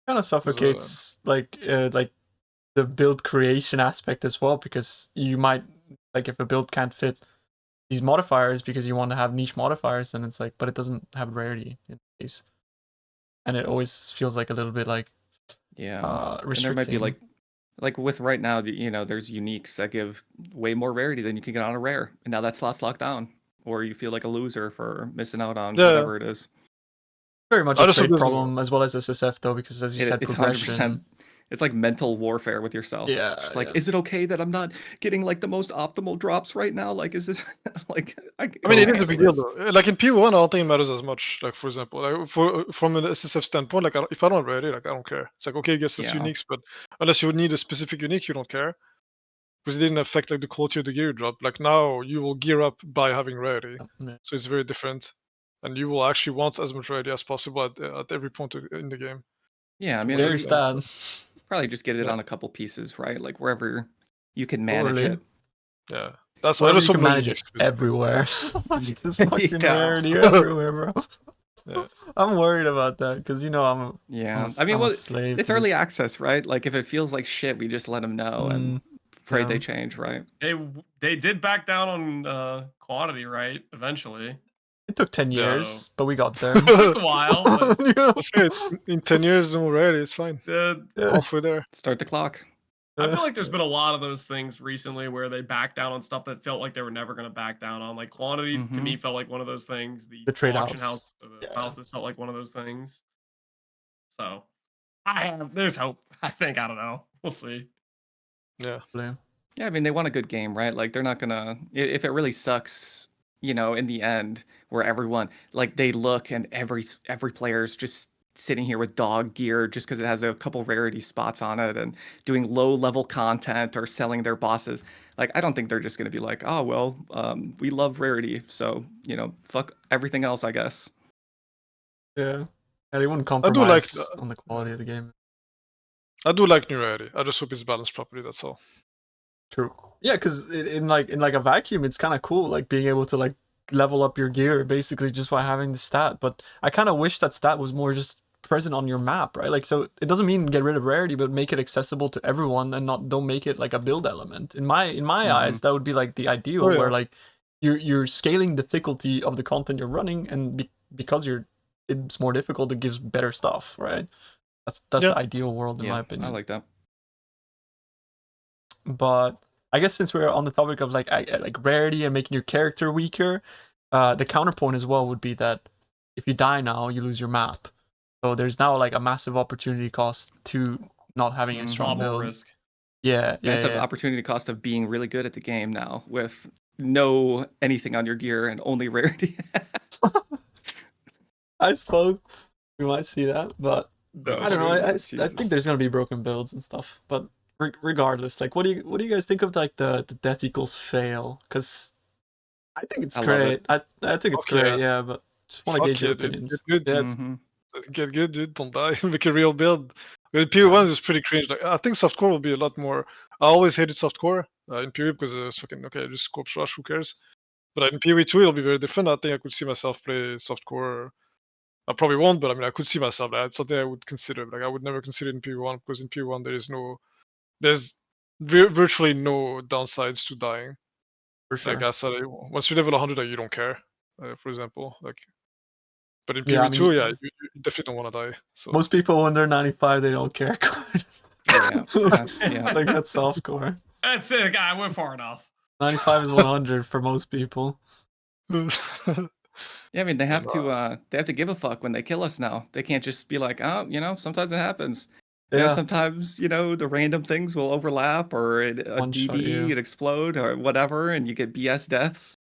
Kind of suffocates like the build creation aspect as well, because you might like if a build can't fit these modifiers because you want to have niche modifiers, and it's like, but it doesn't have rarity in the case, and it always feels like a little bit like restricting. And there might be like with right now, there's uniques that give way more rarity than you can get on a rare, and now that slot's locked down, or you feel like a loser for missing out on whatever it is. Very much a trade problem as well as SSF though, because as you said, it's progression. 100%. It's like mental warfare with yourself. Yeah. It's like, is it okay that I'm not getting like the most optimal drops right now? Like, is this like? I mean, it is a big deal though. Like in P1, I don't think it matters as much. Like for example, like from an SSF standpoint, like if I don't have rarity, like I don't care. It's like okay, I guess it's uniques, but unless you need a specific unique, you don't care. because it didn't affect like the quality of the gear drop. Like now you will gear up by having rarity, Yeah. so it's very different, and you will actually want as much rarity as possible at every point in the game. Yeah, I mean, Very sad. probably just get it Yeah. on a couple pieces, right? Like wherever you can manage it. Yeah, that's Wherever I just you can hope manage it everywhere. Just fucking Yeah. rarity everywhere, bro. Yeah. I'm worried about that because I'm Yeah, a, I mean, I'm well, a slave. it's to early this. access, right? Like if it feels like shit, we just let them know and pray yeah. they change, right? They did back down on quantity, right? Eventually. It took 10 Yeah, I years, but we got there. It took a while, but You know? That's it. In 10 years, no rarity. It's fine. Yeah. Halfway there. Start the clock. I feel like there's been a lot of those things recently where they backed down on stuff that felt like they were never going to back down on. Like quantity to me felt like one of those things. The trade auction house. houses felt like one of those things. So there's hope. I think, I don't know. We'll see. Yeah. Yeah, I mean, they want a good game, right? Like they're not gonna if it really sucks, in the end, where everyone like they look and every player's just sitting here with dog gear just because it has a couple rarity spots on it and doing low level content or selling their bosses. Like I don't think they're just gonna be like, oh well, we love rarity, so fuck everything else, I guess. Yeah. Yeah, they wouldn't compromise on the quality of the game. I do like new rarity. I just hope it's balanced properly. That's all. True. Yeah, because in a vacuum, it's kind of cool, like being able to like level up your gear basically just by having the stat. But I kind of wish that stat was more just present on your map, right? Like, so it doesn't mean get rid of rarity, but make it accessible to everyone and don't make it like a build element. In my eyes, that would be like the ideal, where like you're scaling difficulty of the content you're running, and because it's more difficult, it gives better stuff, right? That's the ideal world in my opinion. I like that. But I guess since we're on the topic of like rarity and making your character weaker, the counterpoint as well would be that if you die now, you lose your map. So there's now like a massive opportunity cost to not having a strong build. Risk. Yeah. It's an opportunity cost of being really good at the game now with no anything on your gear and only rarity. I suppose we might see that, but I don't know. I think there's gonna be broken builds and stuff, but regardless, like, what do you guys think of like the death equals fail? Because I think it's great. I think it's great. Yeah, but just want to gauge your opinions. Get good. Get good, dude. Don't die. Make a real build. With PoE1 is pretty cringe. Like, I think softcore will be a lot more. I always hated softcore in PoE because it's fucking okay. Just corpse rush. Who cares? But in PoE2 it'll be very different. I think I could see myself play softcore. I probably won't, but I mean I could see myself. That's something I would consider. Like I would never consider it in PoE1 because in PoE1 there's virtually no downsides to dying. For sure. Like I said, once you level 100, you don't care. For example, like. But in PoE2, you definitely don't want to die. So. Most people when they're 95, they don't care. Yeah. Like that's softcore. That's it, guy. I went far enough. 95 is 100 for most people. Yeah, I mean they have to give a fuck when they kill us now. They can't just be like, oh, sometimes it happens. Yeah, sometimes the random things will overlap, or a DD it explode, or whatever, and you get BS deaths.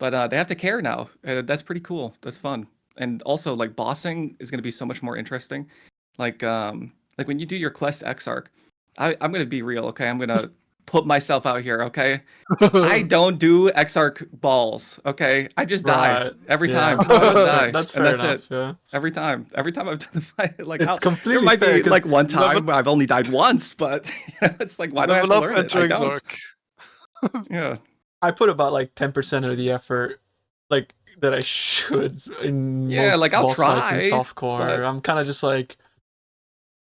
But they have to care now. That's pretty cool. That's fun. And also, like, bossing is going to be so much more interesting. Like when you do your quest X arc, I'm going to be real, okay? I'm going to put myself out here, okay? I don't do X arc balls, okay? I just die every time. I just die. That's fair enough. Yeah. Every time I've done the fight, like it's completely there might fair, be like one time I've only died once, but it's like why do I have to learn it? I don't. Yeah. I put about like 10% of the effort, like that I should in most like I'll boss try, fights in softcore. but... I'm kind of just like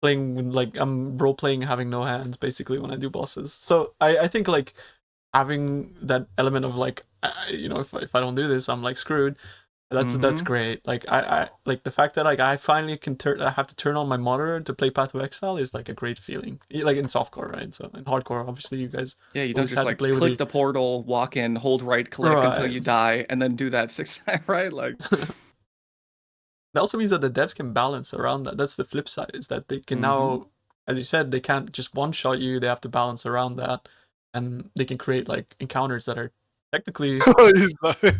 playing, like I'm role playing having no hands basically when I do bosses. So I think like having that element of like if I don't do this, I'm like screwed. That's great. Like I like the fact that like I finally I have to turn on my monitor to play Path of Exile is like a great feeling. Like in softcore, right? So in hardcore, obviously you guys you don't just like click the portal, walk in, hold right click until you die, and then do that 6 times, right? Like that also means that the devs can balance around that. That's the flip side, is that they can now, as you said, they can't just one shot you. They have to balance around that, and they can create like encounters that are technically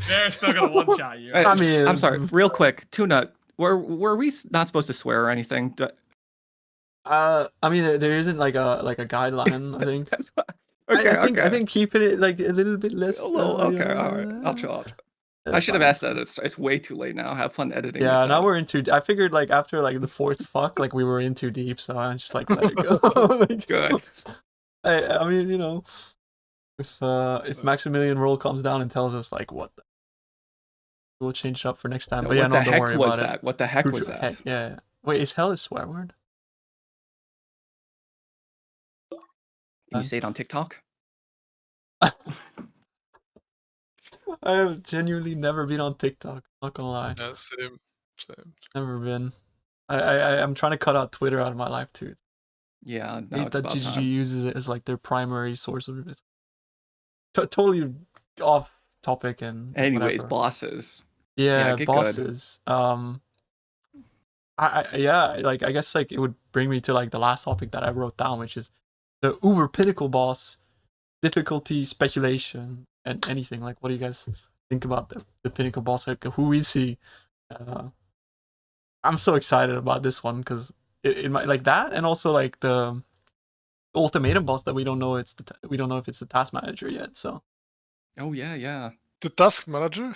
they're still gonna one shot you. I mean, I'm sorry, real quick, Tuna, were we not supposed to swear or anything? I mean, there isn't like a guideline, I think. I think keeping it like a little bit less. Okay, all right. I'll try. I should have asked that. It's way too late now. Have fun editing. Yeah, this now out. we're in too. I figured like after like the fourth fuck, like we were in too deep, so I just like let it go. Like, Good. I mean, you know, if Maximilian Roll comes down and tells us like what, we'll change it up for next time. But yeah, no, don't worry about it. What the heck was that? Yeah. Wait, is hell a swear word? Can you say it on TikTok? I have genuinely never been on TikTok. Not gonna lie. Yeah, same. Never been. I'm trying to cut out Twitter out of my life too. Yeah, no, I hate that GGG uses it as like their primary source of it. Totally off topic and. Anyways, whatever. bosses. Yeah, bosses. Good. I guess like it would bring me to like the last topic that I wrote down, which is the uber pinnacle boss, difficulty, speculation, and anything. Like, what do you guys think about the pinnacle boss? Like, who is he? I'm so excited about this one because it might like that, and also like the ultimatum boss that we don't know if it's the task manager yet. So. Oh yeah. The task manager.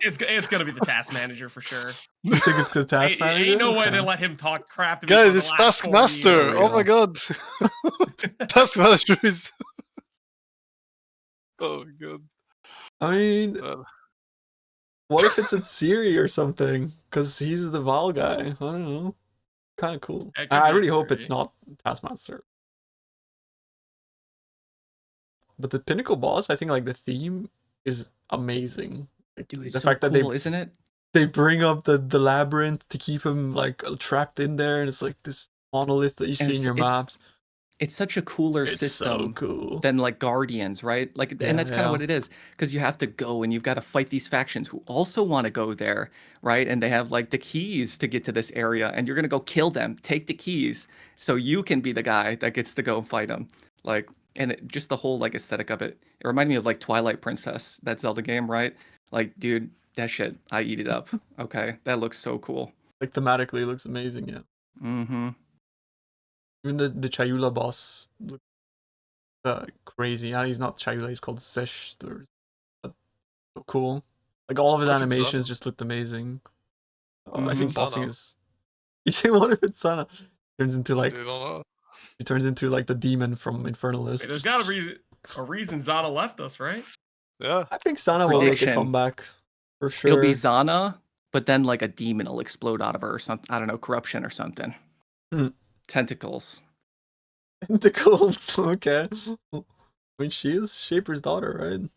It's gonna be the task manager for sure. You think it's the task manager? Ain't no way they let him talk crap to me. Guys, it's task master. Oh my god. Task manager is. Oh my god. I mean, what if it's in Siri or something? Because he's the Val guy. I don't know. Kind of cool. I really hope it's not Taskmaster. But the pinnacle boss, I think like the theme is amazing. Dude, it's the so fact cool, that isn't it? They bring up the labyrinth to keep him like trapped in there, and it's like this monolith that you see in your maps. It's such a cooler system than like Guardians, right? Like, and that's kind of what it is, because you have to go and you've got to fight these factions who also want to go there, right? And they have like the keys to get to this area, and you're gonna go kill them, take the keys, so you can be the guy that gets to go fight them. Like, and just the whole like aesthetic of it. It reminded me of like Twilight Princess, that Zelda game, right? Like, dude, that shit, I eat it up. Okay, that looks so cool. Like thematically, it looks amazing. Yeah. Mm-hmm. Even the Chayula boss looked crazy. And he's not Chayula, he's called Sesh. So cool. Like all of his animations just looked amazing. I think bossing is. You say, what if it's Sana? Turns into like. He turns into like the demon from Infernalist. Wait, there's got to be a reason Zana left us, right? Yeah. I think Sana will make a comeback for sure. It'll be Zana, but then like a demon will explode out of her or something. I don't know, corruption or something. Tentacles. Tentacles, okay. I mean, she is Shaper's daughter, right?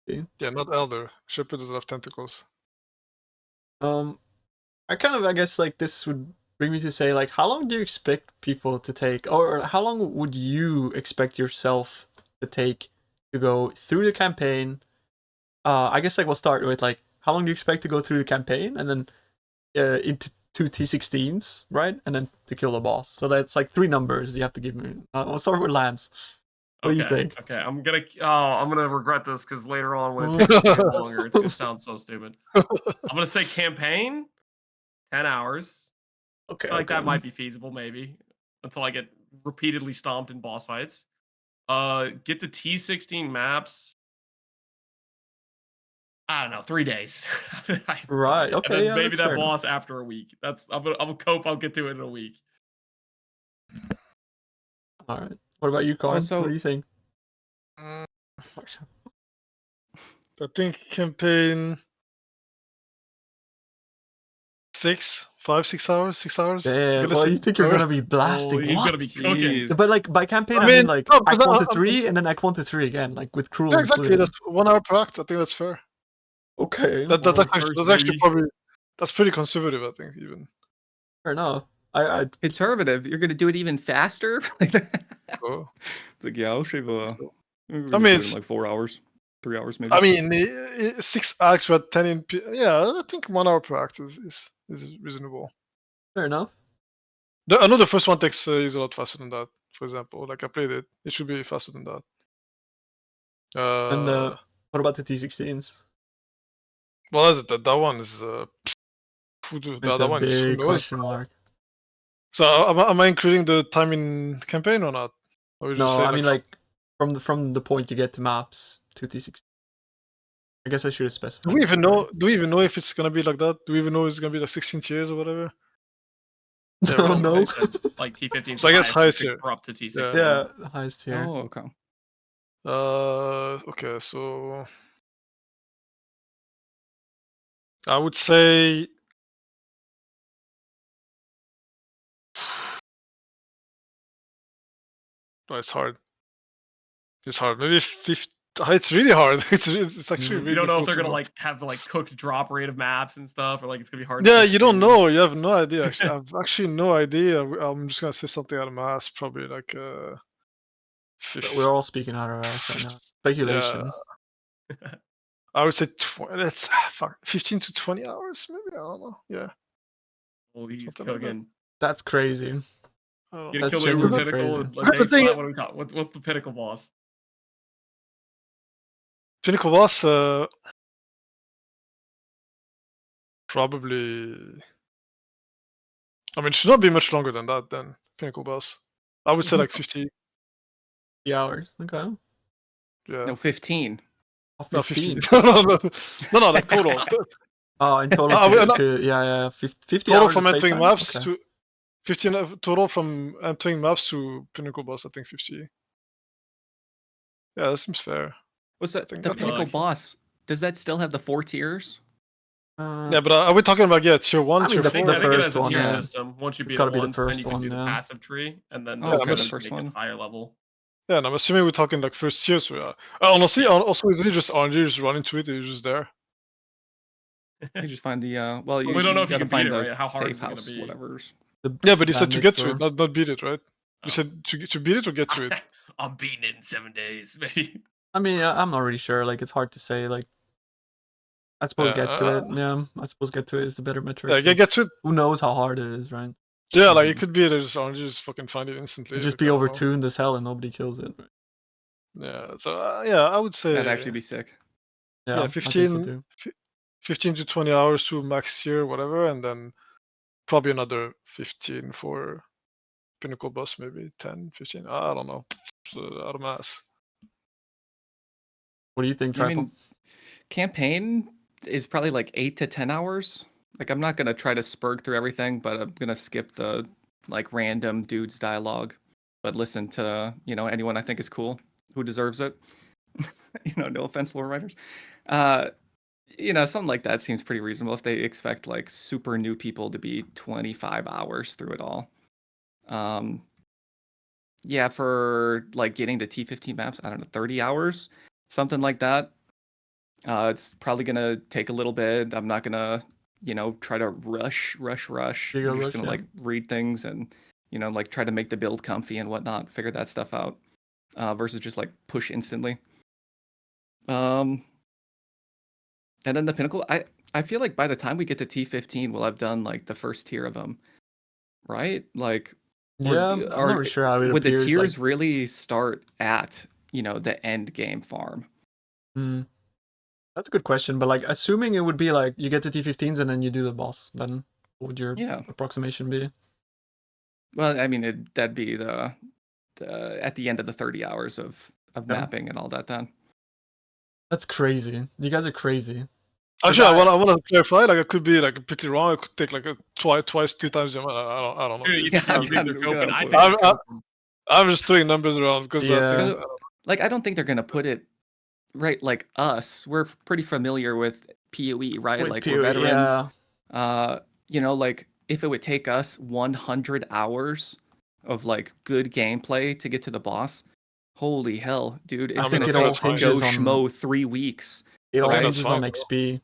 Okay. Yeah, not Elder. Shaper doesn't have tentacles. I guess like this would bring me to say like, how long do you expect people to take, or how long would you expect yourself to take to go through the campaign? I guess like we'll start with like, how long do you expect to go through the campaign, and then into 2 T16s, right? And then to kill the boss. So that's like 3 numbers you have to give me. I'll start with Lance. What do you think? Okay, I'm gonna regret this because later on when it takes longer, it's gonna sound so stupid. I'm gonna say campaign, 10 hours. Okay. Like that might be feasible, maybe, until I get repeatedly stomped in boss fights. Get the T16 maps. I don't know, 3 days. Right. Okay. Yeah, maybe that boss after a week. I'm gonna cope. I'll get to it in a week. All right. What about you, Colin? What do you think? I think campaign 6 hours. 6 hours. Yeah. Well, you think you're gonna be blasting? He's gonna be cooking. But like by campaign, I mean like Act 1 to 3, and then Act 1 to 3 again, like with Cruel. Yeah, exactly. Included. That's 1 hour per act. I think that's fair. Okay. That's actually probably pretty conservative. I think even. Fair enough. Conservative. You're gonna do it even faster. Like, oh. Like yeah, I'll shave I mean, it's like 4 hours, 3 hours maybe. I mean, 6 acts with 10 in. Yeah, I think 1 hour per act is reasonable. Fair enough. I know the first one takes is a lot faster than that. For example, like I played it, it should be faster than that. And what about the T16s? Well, that one is the other one is question mark. So am I including the time in campaign or not? Or would you No, say, I mean from- like from the point you get to maps to T16. I guess I should have specified. Do we even know? Do we even know if it's gonna be like that? Do we even know it's gonna be like 16 tiers or whatever? No, really, no. They said, like T15. So I guess highest tier tier. for up to T16. Yeah, the highest tier. Oh, okay. Okay, so I would say no, it's hard. It's hard. Maybe 50. It's really hard. It's actually really You don't know if difficult they're to gonna know. like have the like cooked drop rate of maps and stuff, or like it's gonna be hard. Yeah, to you don't sustain. know. You have no idea. Actually, I've actually no idea. I'm just gonna say something out of my ass. Probably like But 50. we're all speaking out of our ass right now. Speculation. I would say 20. That's 15 to 20 hours, maybe. I don't know. Yeah, Well, he's Something like that. cooking. That's crazy. I don't You know. gonna That's kill the Uber genuinely Pinnacle? crazy. Like, The thing what is- are we talking? What's the Pinnacle boss? Pinnacle boss, probably. I mean, it should not be much longer than that. Then Pinnacle boss, I would say like 50. 50 hours. Okay. Yeah, No, 15. Oh, no, 15. 15. no, like total. Oh, in total. Ah, wait, no. Yeah. 50 Total hours from of entering playtime? maps Okay. to 15 total from entering maps to Pinnacle boss. I think 50. Yeah, that seems fair. What's that? think The that's Pinnacle like- boss. Does that still have the 4 tiers? Yeah, but are we talking about tier 1, I mean, tier the- I think, 4? I think it first has a one, tier yeah. system. Once you It's beat gotta it be the once, then first you can one, do the yeah. passive tree, and then Oh, those okay, guys the make first it one. higher level. Yeah, and I'm assuming we're talking like first tier. So honestly, also is it just RNG? You just run into it, you're just there. You just find the well. But we don't know if you gotta can beat find it, the right? How hard safe is it gonna house, be? whatever's. Yeah, but he said to get bandits to it, or- not beat it, right? Oh. You said to beat it or get to it. I'm beating it in 7 days, maybe. I mean, I'm not really sure. Like, it's hard to say. Like, I suppose get to it. Yeah, I suppose get to it is the better metric. Yeah, get 'cause to it. Who knows how hard it is, right? Yeah, like it could be that just RNG just fucking find it instantly. It'd just like, be I don't over know. tuned as hell and nobody kills it. Yeah, so yeah, I would say That'd actually be sick. Yeah, yeah, I think so 15, too. 15 to 20 hours to max tier, whatever, and then probably another 15 for Pinnacle boss, maybe 10, 15. I don't know. So, out of mass. What do you think, I Triple? mean, campaign is probably like 8 to 10 hours. Like, I'm not gonna try to spurg through everything, but I'm gonna skip the like random dudes dialogue, but listen to anyone I think is cool who deserves it. No offense, lore writers. Something like that seems pretty reasonable if they expect like super new people to be 25 hours through it all. Yeah, for like getting the T15 maps, I don't know, 30 hours, something like that. It's probably gonna take a little bit. I'm not gonna, try to rush. Giga I'm just rush, gonna yeah. like read things and, like try to make the build comfy and whatnot, figure that stuff out, versus just like push instantly. And then the Pinnacle, I feel like by the time we get to T15, we'll have done like the first tier of them, right? Like, Yeah, I'm not really sure how it would appears. the tiers like, really start at the end game farm? That's a good question, but like assuming it would be like you get to T15s and then you do the boss, then what would your Yeah. approximation be? Well, I mean, that'd be the at the end of the 30 hours of Yeah. mapping and all that done. That's crazy. You guys are crazy. Actually, I- I want to clarify. Like, it could be like completely wrong. It could take like twice, 2 times the amount. I don't know. Dude, you Yeah, think yeah, they're no coping? doubt. I think I'm- they're coping. I'm just throwing numbers around because Yeah. Like, I don't think they're gonna put it right. Like us, we're pretty familiar with PoE, right? With like PoE, we're veterans. yeah. Like if it would take us 100 hours of like good gameplay to get to the boss, holy hell, dude! It's I gonna think it take all Joe hinges on- Schmo 3 weeks. It all Right, hinges that's on fine, bro. XP.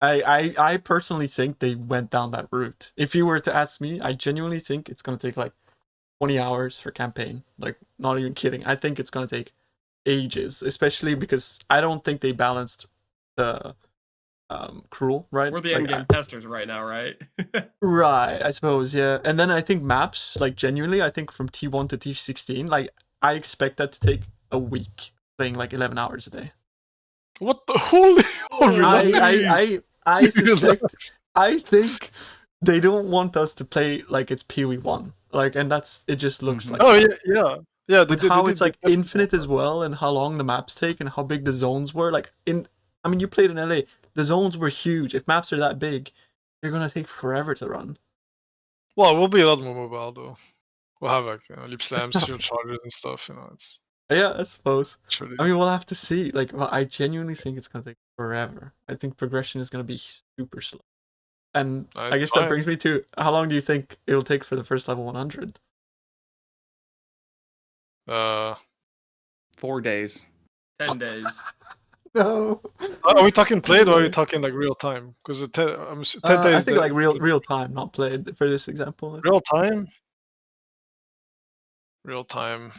I personally think they went down that route. If you were to ask me, I genuinely think it's gonna take like 20 hours for campaign. Like, not even kidding. I think it's gonna take ages, especially because I don't think they balanced the cruel, right? We're the Like, end game testers right now, right? Right, I suppose, yeah. And then I think maps, like genuinely, I think from T1 to T16, like I expect that to take a week playing like 11 hours a day. What the holy? Oh, relax. I suspect, I think they don't want us to play like it's PoE 1. Like, and it just looks like Oh that. yeah. Yeah, with how it's like infinite as well, and how long the maps take, and how big the zones were. Like I mean, you played in LA. The zones were huge. If maps are that big, they're gonna take forever to run. Well, it will be a lot more mobile though. We'll have like leap slams, shield chargers, and stuff. It's Yeah, I suppose. really... I mean, we'll have to see. Like, well, I genuinely think it's gonna take forever. I think progression is gonna be super slow. And I guess that brings me to, how long do you think it'll take for the first level 100? 4 days. 10 days. No. Are we talking played, or are we talking like real time? Because 10 days. I think like real time, not played for this example. Real time. Real time.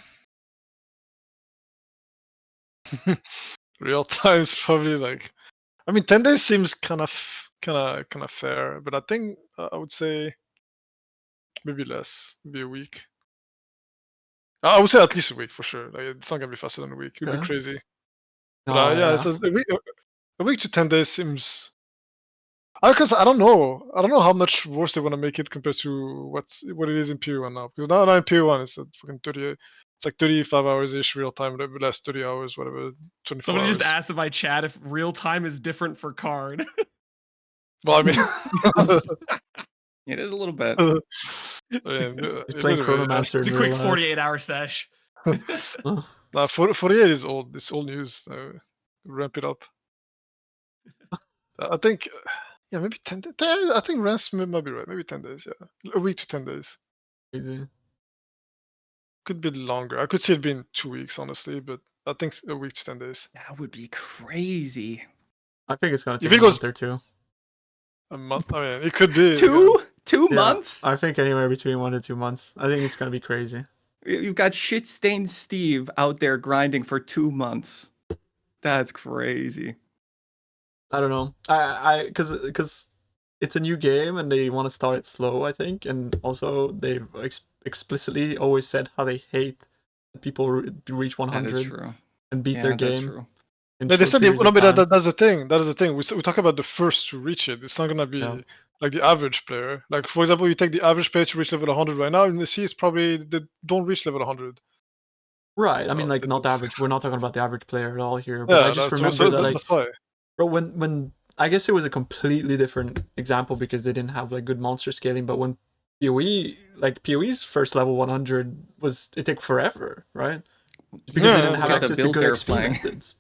Real time is probably like, I mean, 10 days seems kind of fair, but I think I would say maybe less, maybe a week. I would say at least a week for sure. Like, it's not gonna be faster than a week. It'd be crazy. But yeah, so a week to 10 days seems. Because I don't know how much worse they want to make it compared to what it is in PoE1 now. Because now in PoE1 it's fucking 30. It's like 35 hours ish real time, but less 30 hours, whatever. 24 Somebody hours. just asked in my chat if real time is different for card. Well, I mean, It is a little bit. He's playing Chronomancer. The quick 48-hour sesh. Nah, 48 is old. It's old news. Ramp it up. I think, yeah, maybe 10 days. I think Rance might be right. Maybe 10 days. Yeah, a week to 10 days. Crazy. Could be longer. I could see it being 2 weeks, honestly, but I think a week to 10 days. That would be crazy. I think it's gonna take a month or two. A month? I mean, it could be. Two months? I think anywhere between 1 to 2 months. I think it's gonna be crazy. You've got shit-stained Steve out there grinding for 2 months. That's crazy. I don't know. Because it's a new game and they want to start it slow, I think, and also they've explicitly always said how they hate people reach 100 that is true. and beat their game. True. They said that's the thing. That is the thing. We talk about the first to reach it. It's not gonna be like the average player. Like for example, you take the average player to reach level 100 right now, and you see it's probably they don't reach level 100. Right. I mean, like not average. We're not talking about the average player at all here. But I just remember that, like, that's why. Bro, when I guess it was a completely different example because they didn't have like good monster scaling. But when PoE's first level 100 it took forever, right? Because they didn't have access to good XP methods.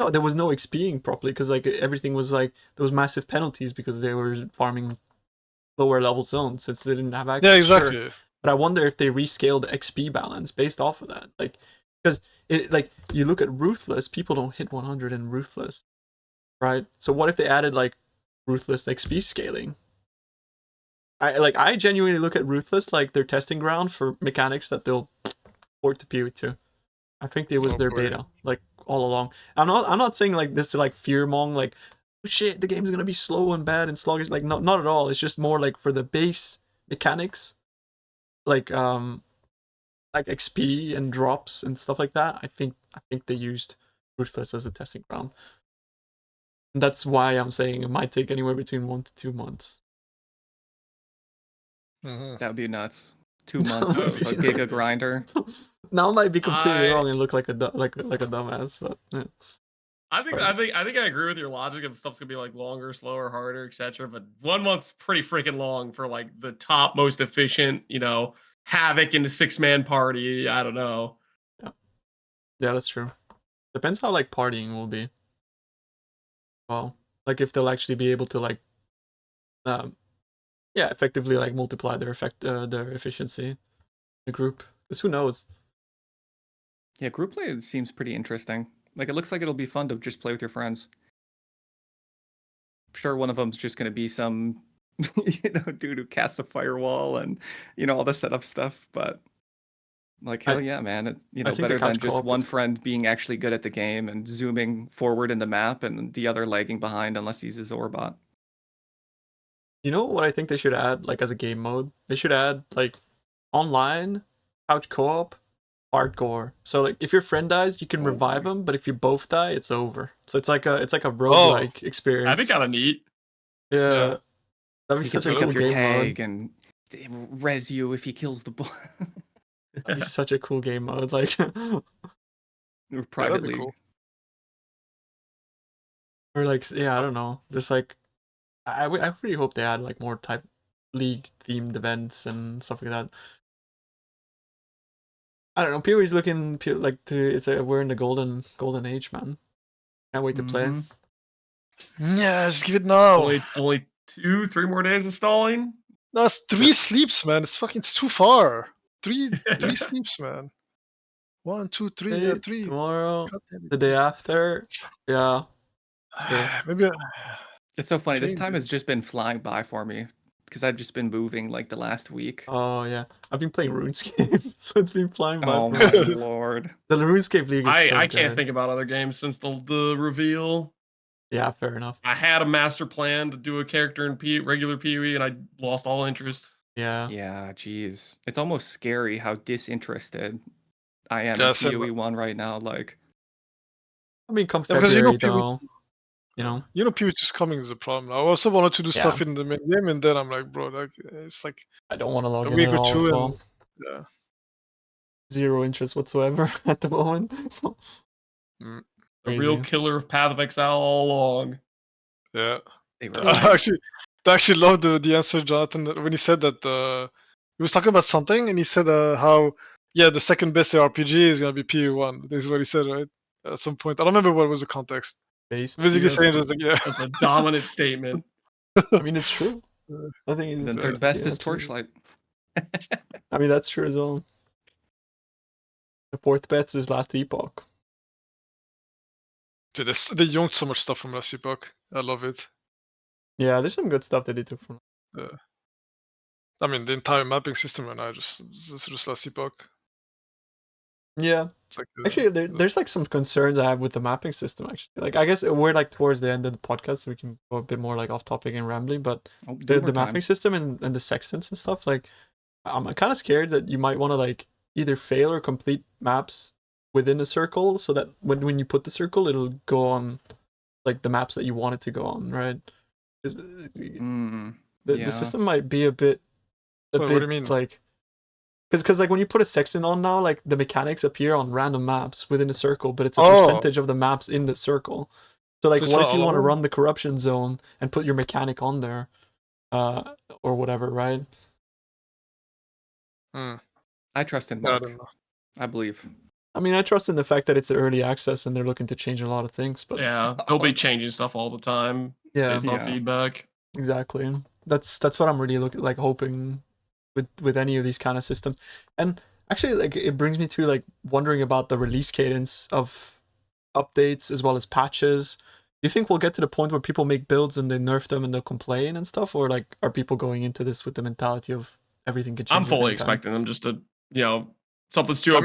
No, there was no XPing properly because like everything was like there was massive penalties because they were farming lower level zones since they didn't have access. Yeah, exactly. Sure. But I wonder if they rescaled the XP balance based off of that, like because like you look at Ruthless, people don't hit 100 in Ruthless, right? So what if they added like Ruthless XP scaling? I genuinely look at Ruthless like their testing ground for mechanics that they'll port to PoE 2. I think it was their beta, like all along. I'm not saying like this to like fearmong, like oh shit, the game's gonna be slow and bad and sluggish. Like not at all. It's just more like for the base mechanics, like XP and drops and stuff like that. I think they used Ruthless as a testing ground. And that's why I'm saying it might take anywhere between 1 to 2 months. That would be nuts. 2 months of a giga grinder. Now I might be completely wrong and look like a dumbass, but yeah. I think I agree with your logic of stuff's gonna be like longer, slower, harder, etc. But 1 month's pretty freaking long for like the top most efficient, Havoc in the 6-man party. I don't know. Yeah, that's true. Depends how like partying will be. Well, like if they'll actually be able to like, effectively like multiply their efficiency in the group. Because who knows? Yeah, group play seems pretty interesting. Like it looks like it'll be fun to just play with your friends. I'm sure one of them's just gonna be some, dude who casts a firewall and all the setup stuff. But like hell yeah, man! Better than just one friend being actually good at the game and zooming forward in the map and the other lagging behind unless he's a Zorbot. You know what I think they should add, like as a game mode? They should add like online couch co-op hardcore. So like if your friend dies, you can revive him, but if you both die, it's over. So it's like a roguelike experience. That'd be kind of neat. Yeah. That'd be such a cool up your game tag mode. and res you if he kills the boss. That'd be such a cool game mode. Like, Private be league. cool. or like, yeah, I don't know. Just like, I really hope they add like more type league themed events and stuff like that. I don't know. PoE's looking like we're in the golden age, man. Can't wait to play. Yeah, just give it now. Only 2-3 more days installing. No, it's 3 sleeps, man. It's too far. 3 sleeps, man. 1, 2, 3, yeah, 3. Tomorrow, the day after, yeah. Sure. Maybe. It's so funny. This Change time it. has just been flying by for me because I've just been moving like the last week. Oh yeah, I've been playing RuneScape, so it's been flying by. Oh for my me. lord! The RuneScape League is so I good. can't think about other games since the reveal. Yeah, fair enough. I had a master plan to do a character in regular PoE, and I lost all interest. Yeah. Yeah, geez, it's almost scary how disinterested I am Yeah, in same. PoE 1 right now. Like, I mean, come Yeah, because you know February people- though, PoE just coming is a problem. I also wanted to do stuff Yeah. in the main game, and then I'm like, bro, like it's like I don't want to log a in week at or all two, as and well. yeah. Zero interest whatsoever at the moment. The Crazy. real killer of Path of Exile all along. Yeah. they were I actually loved the answer, Jonathan, when he said that he was talking about something, and he said how the second best RPG is gonna be PoE1. This is what he said, right? At some point, I don't remember what was the context. Based. Basically Yes. saying just like, yeah. That's a dominant statement. I mean, it's true. I think and it's then third best is absolutely- Torchlight. I mean, that's true as well. The fourth best is Last Epoch. Dude, they yoinked so much stuff from Last Epoch. I love it. Yeah, there's some good stuff that they took from. I mean, the entire mapping system right now just Last Epoch. Yeah, It's like actually, there's like some concerns I have with the mapping system. Actually, like I guess we're like towards the end of the podcast, so we can go a bit more like off topic and rambly. But the mapping system and the sextants and stuff, like I'm kind of scared that you might want to like either fail or complete maps within a circle, so that when you put the circle, it'll go on like the maps that you want it to go on, right? The system might be a bit what do you mean? Like, because like when you put a sextant on now, like the mechanics appear on random maps within a circle, but it's a percentage of the maps in the circle. So like, what if you want to run the corruption zone and put your mechanic on there, or whatever, right? I trust in Mark. I believe. I mean, I trust in the fact that it's early access and they're looking to change a lot of things, but yeah, they'll be changing stuff all the time. Based on feedback. Exactly. That's what I'm really hoping with any of these kind of systems. And actually, like, it brings me to like wondering about the release cadence of updates as well as patches. Do you think we'll get to the point where people make builds and they nerf them and they'll complain and stuff, or like are people going into this with the mentality of everything can change? I'm fully expecting them just to, something's too OP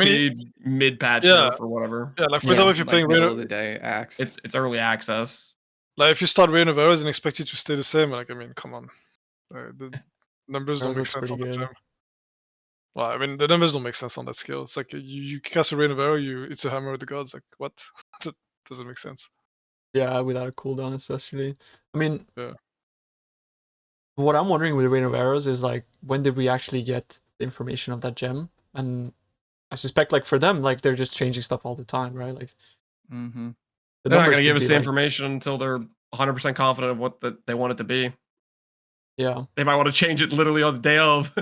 mid-patch or whatever. Yeah, like for example, if you're playing middle of the day axe, it's early access. Like if you start Reign of Arrows and expect it to stay the same, like I mean, come on, the numbers don't make sense on the gem. Well, I mean, the numbers don't make sense on that scale. It's like you cast a Reign of Arrow, it's a Hammer of the Gods. Like what? That doesn't make sense. Yeah, without a cooldown, especially. I mean, what I'm wondering with Reign of Arrows is like, when did we actually get the information of that gem? And I suspect, like, for them, like, they're just changing stuff all the time, right? Like, they're not going to give us the information until they're 100% confident of what they want it to be. Yeah. They might want to change it literally on the day of.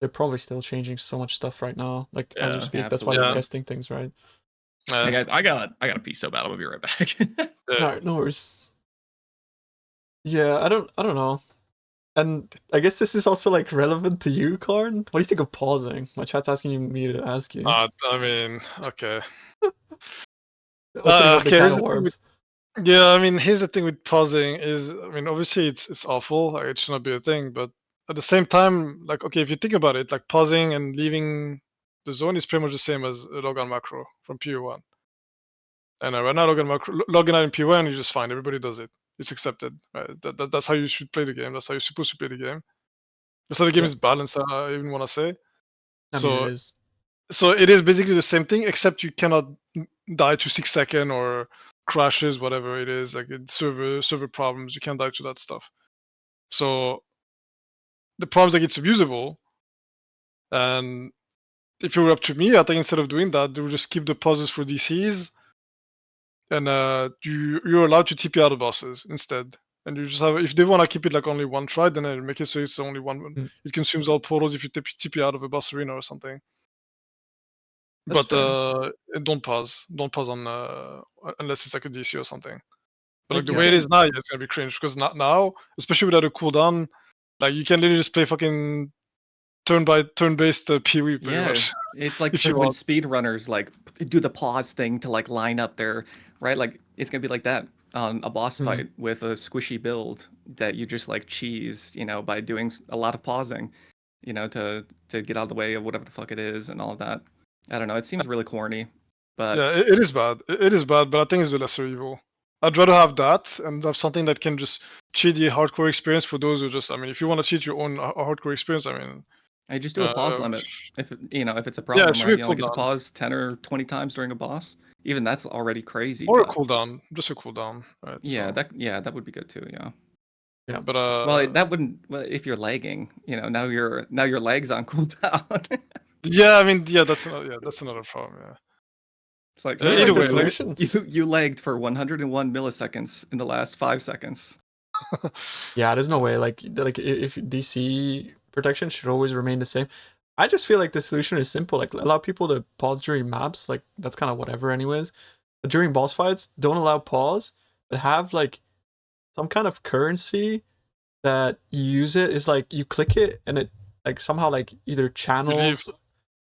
They're probably still changing so much stuff right now, like, as we speak. That's why they're testing things, right? Hey guys, I got a pee so bad. I'm gonna be right back. Alright, no worries. Yeah, I don't know. And I guess this is also like relevant to you, Karn. What do you think of pausing? My chat's asking me to ask you. I mean, okay. Yeah, I mean, here's the thing with pausing is, I mean, obviously it's awful. Like, it should not be a thing, but at the same time, like, okay, if you think about it, like pausing and leaving the zone is pretty much the same as a log on macro from PoE1. And right now, logging out in PoE1 is just fine. Everybody does it. It's accepted. Right? That's how you should play the game. That's how you're supposed to play the game. That's how the game is balanced. I even want to say. So it is basically the same thing, except you cannot die to 6 seconds or crashes, whatever it is. Like server problems, you can't die to that stuff. So the problem is like it's abusable, and if it were up to me, I think instead of doing that, they would just keep the pauses for DCs, and you're allowed to TP out of bosses instead. And you just have, if they want to keep it like only one try, then make it so it's only one. It consumes all portals if you TP out of a boss arena or something. That's But don't pause on unless it's like a DC or something. But like the Yeah. way it is now, yeah, it's gonna be cringe because not now, especially without a cooldown, like you can literally just play fucking turn-based PoE pretty much. It's like If you when want. speedrunners like do the pause thing to like line up their right, like it's gonna be like that on a boss fight with a squishy build that you just like cheese, by doing a lot of pausing, to get out of the way of whatever the fuck it is and all of that. I don't know. It seems really corny, but Yeah, it is bad. It is bad, but I think it's the lesser evil. I'd rather have that and have something that can just cheat the hardcore experience for those who just. I mean, if you want to cheat your own hardcore experience, I mean. I just do a pause limit. If it's a Yeah, problem, it should right? be You a only get to cooldown. pause 10 or 20 times during a boss. Even that's already crazy. Or a but cooldown, just a cooldown, right? yeah, so. that would be good too. Yeah. Yeah. But Well, that wouldn't. Well, if you're lagging, now your legs on cooldown. yeah, I mean, yeah, that's another problem. Yeah. It's like, So either the way, solution. you lagged for 101 milliseconds in the last 5 seconds. Yeah, there's no way. Like if DC protection should always remain the same. I just feel like the solution is simple. Like allow people to pause during maps. Like that's kind of whatever, anyways. But during boss fights, don't allow pause, but have like some kind of currency that you use. It is like you click it and it like somehow like either channels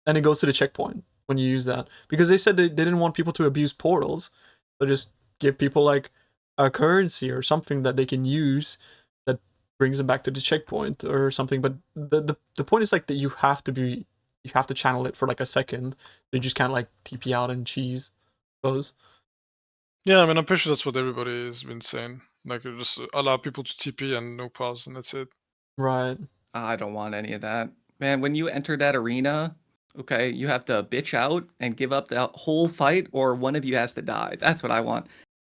and it goes to the checkpoint when you use that, because they said they didn't want people to abuse portals, so just give people like a currency or something that they can use that brings them back to the checkpoint or something. But the point is like that you have to channel it for like a second. You just can't like TP out and cheese those. Yeah, I mean, I'm pretty sure that's what everybody has been saying. Like, you just allow people to TP and no pause, and that's it. Right. I don't want any of that. Man, when you enter that arena, okay, you have to bitch out and give up the whole fight, or one of you has to die. That's what I want.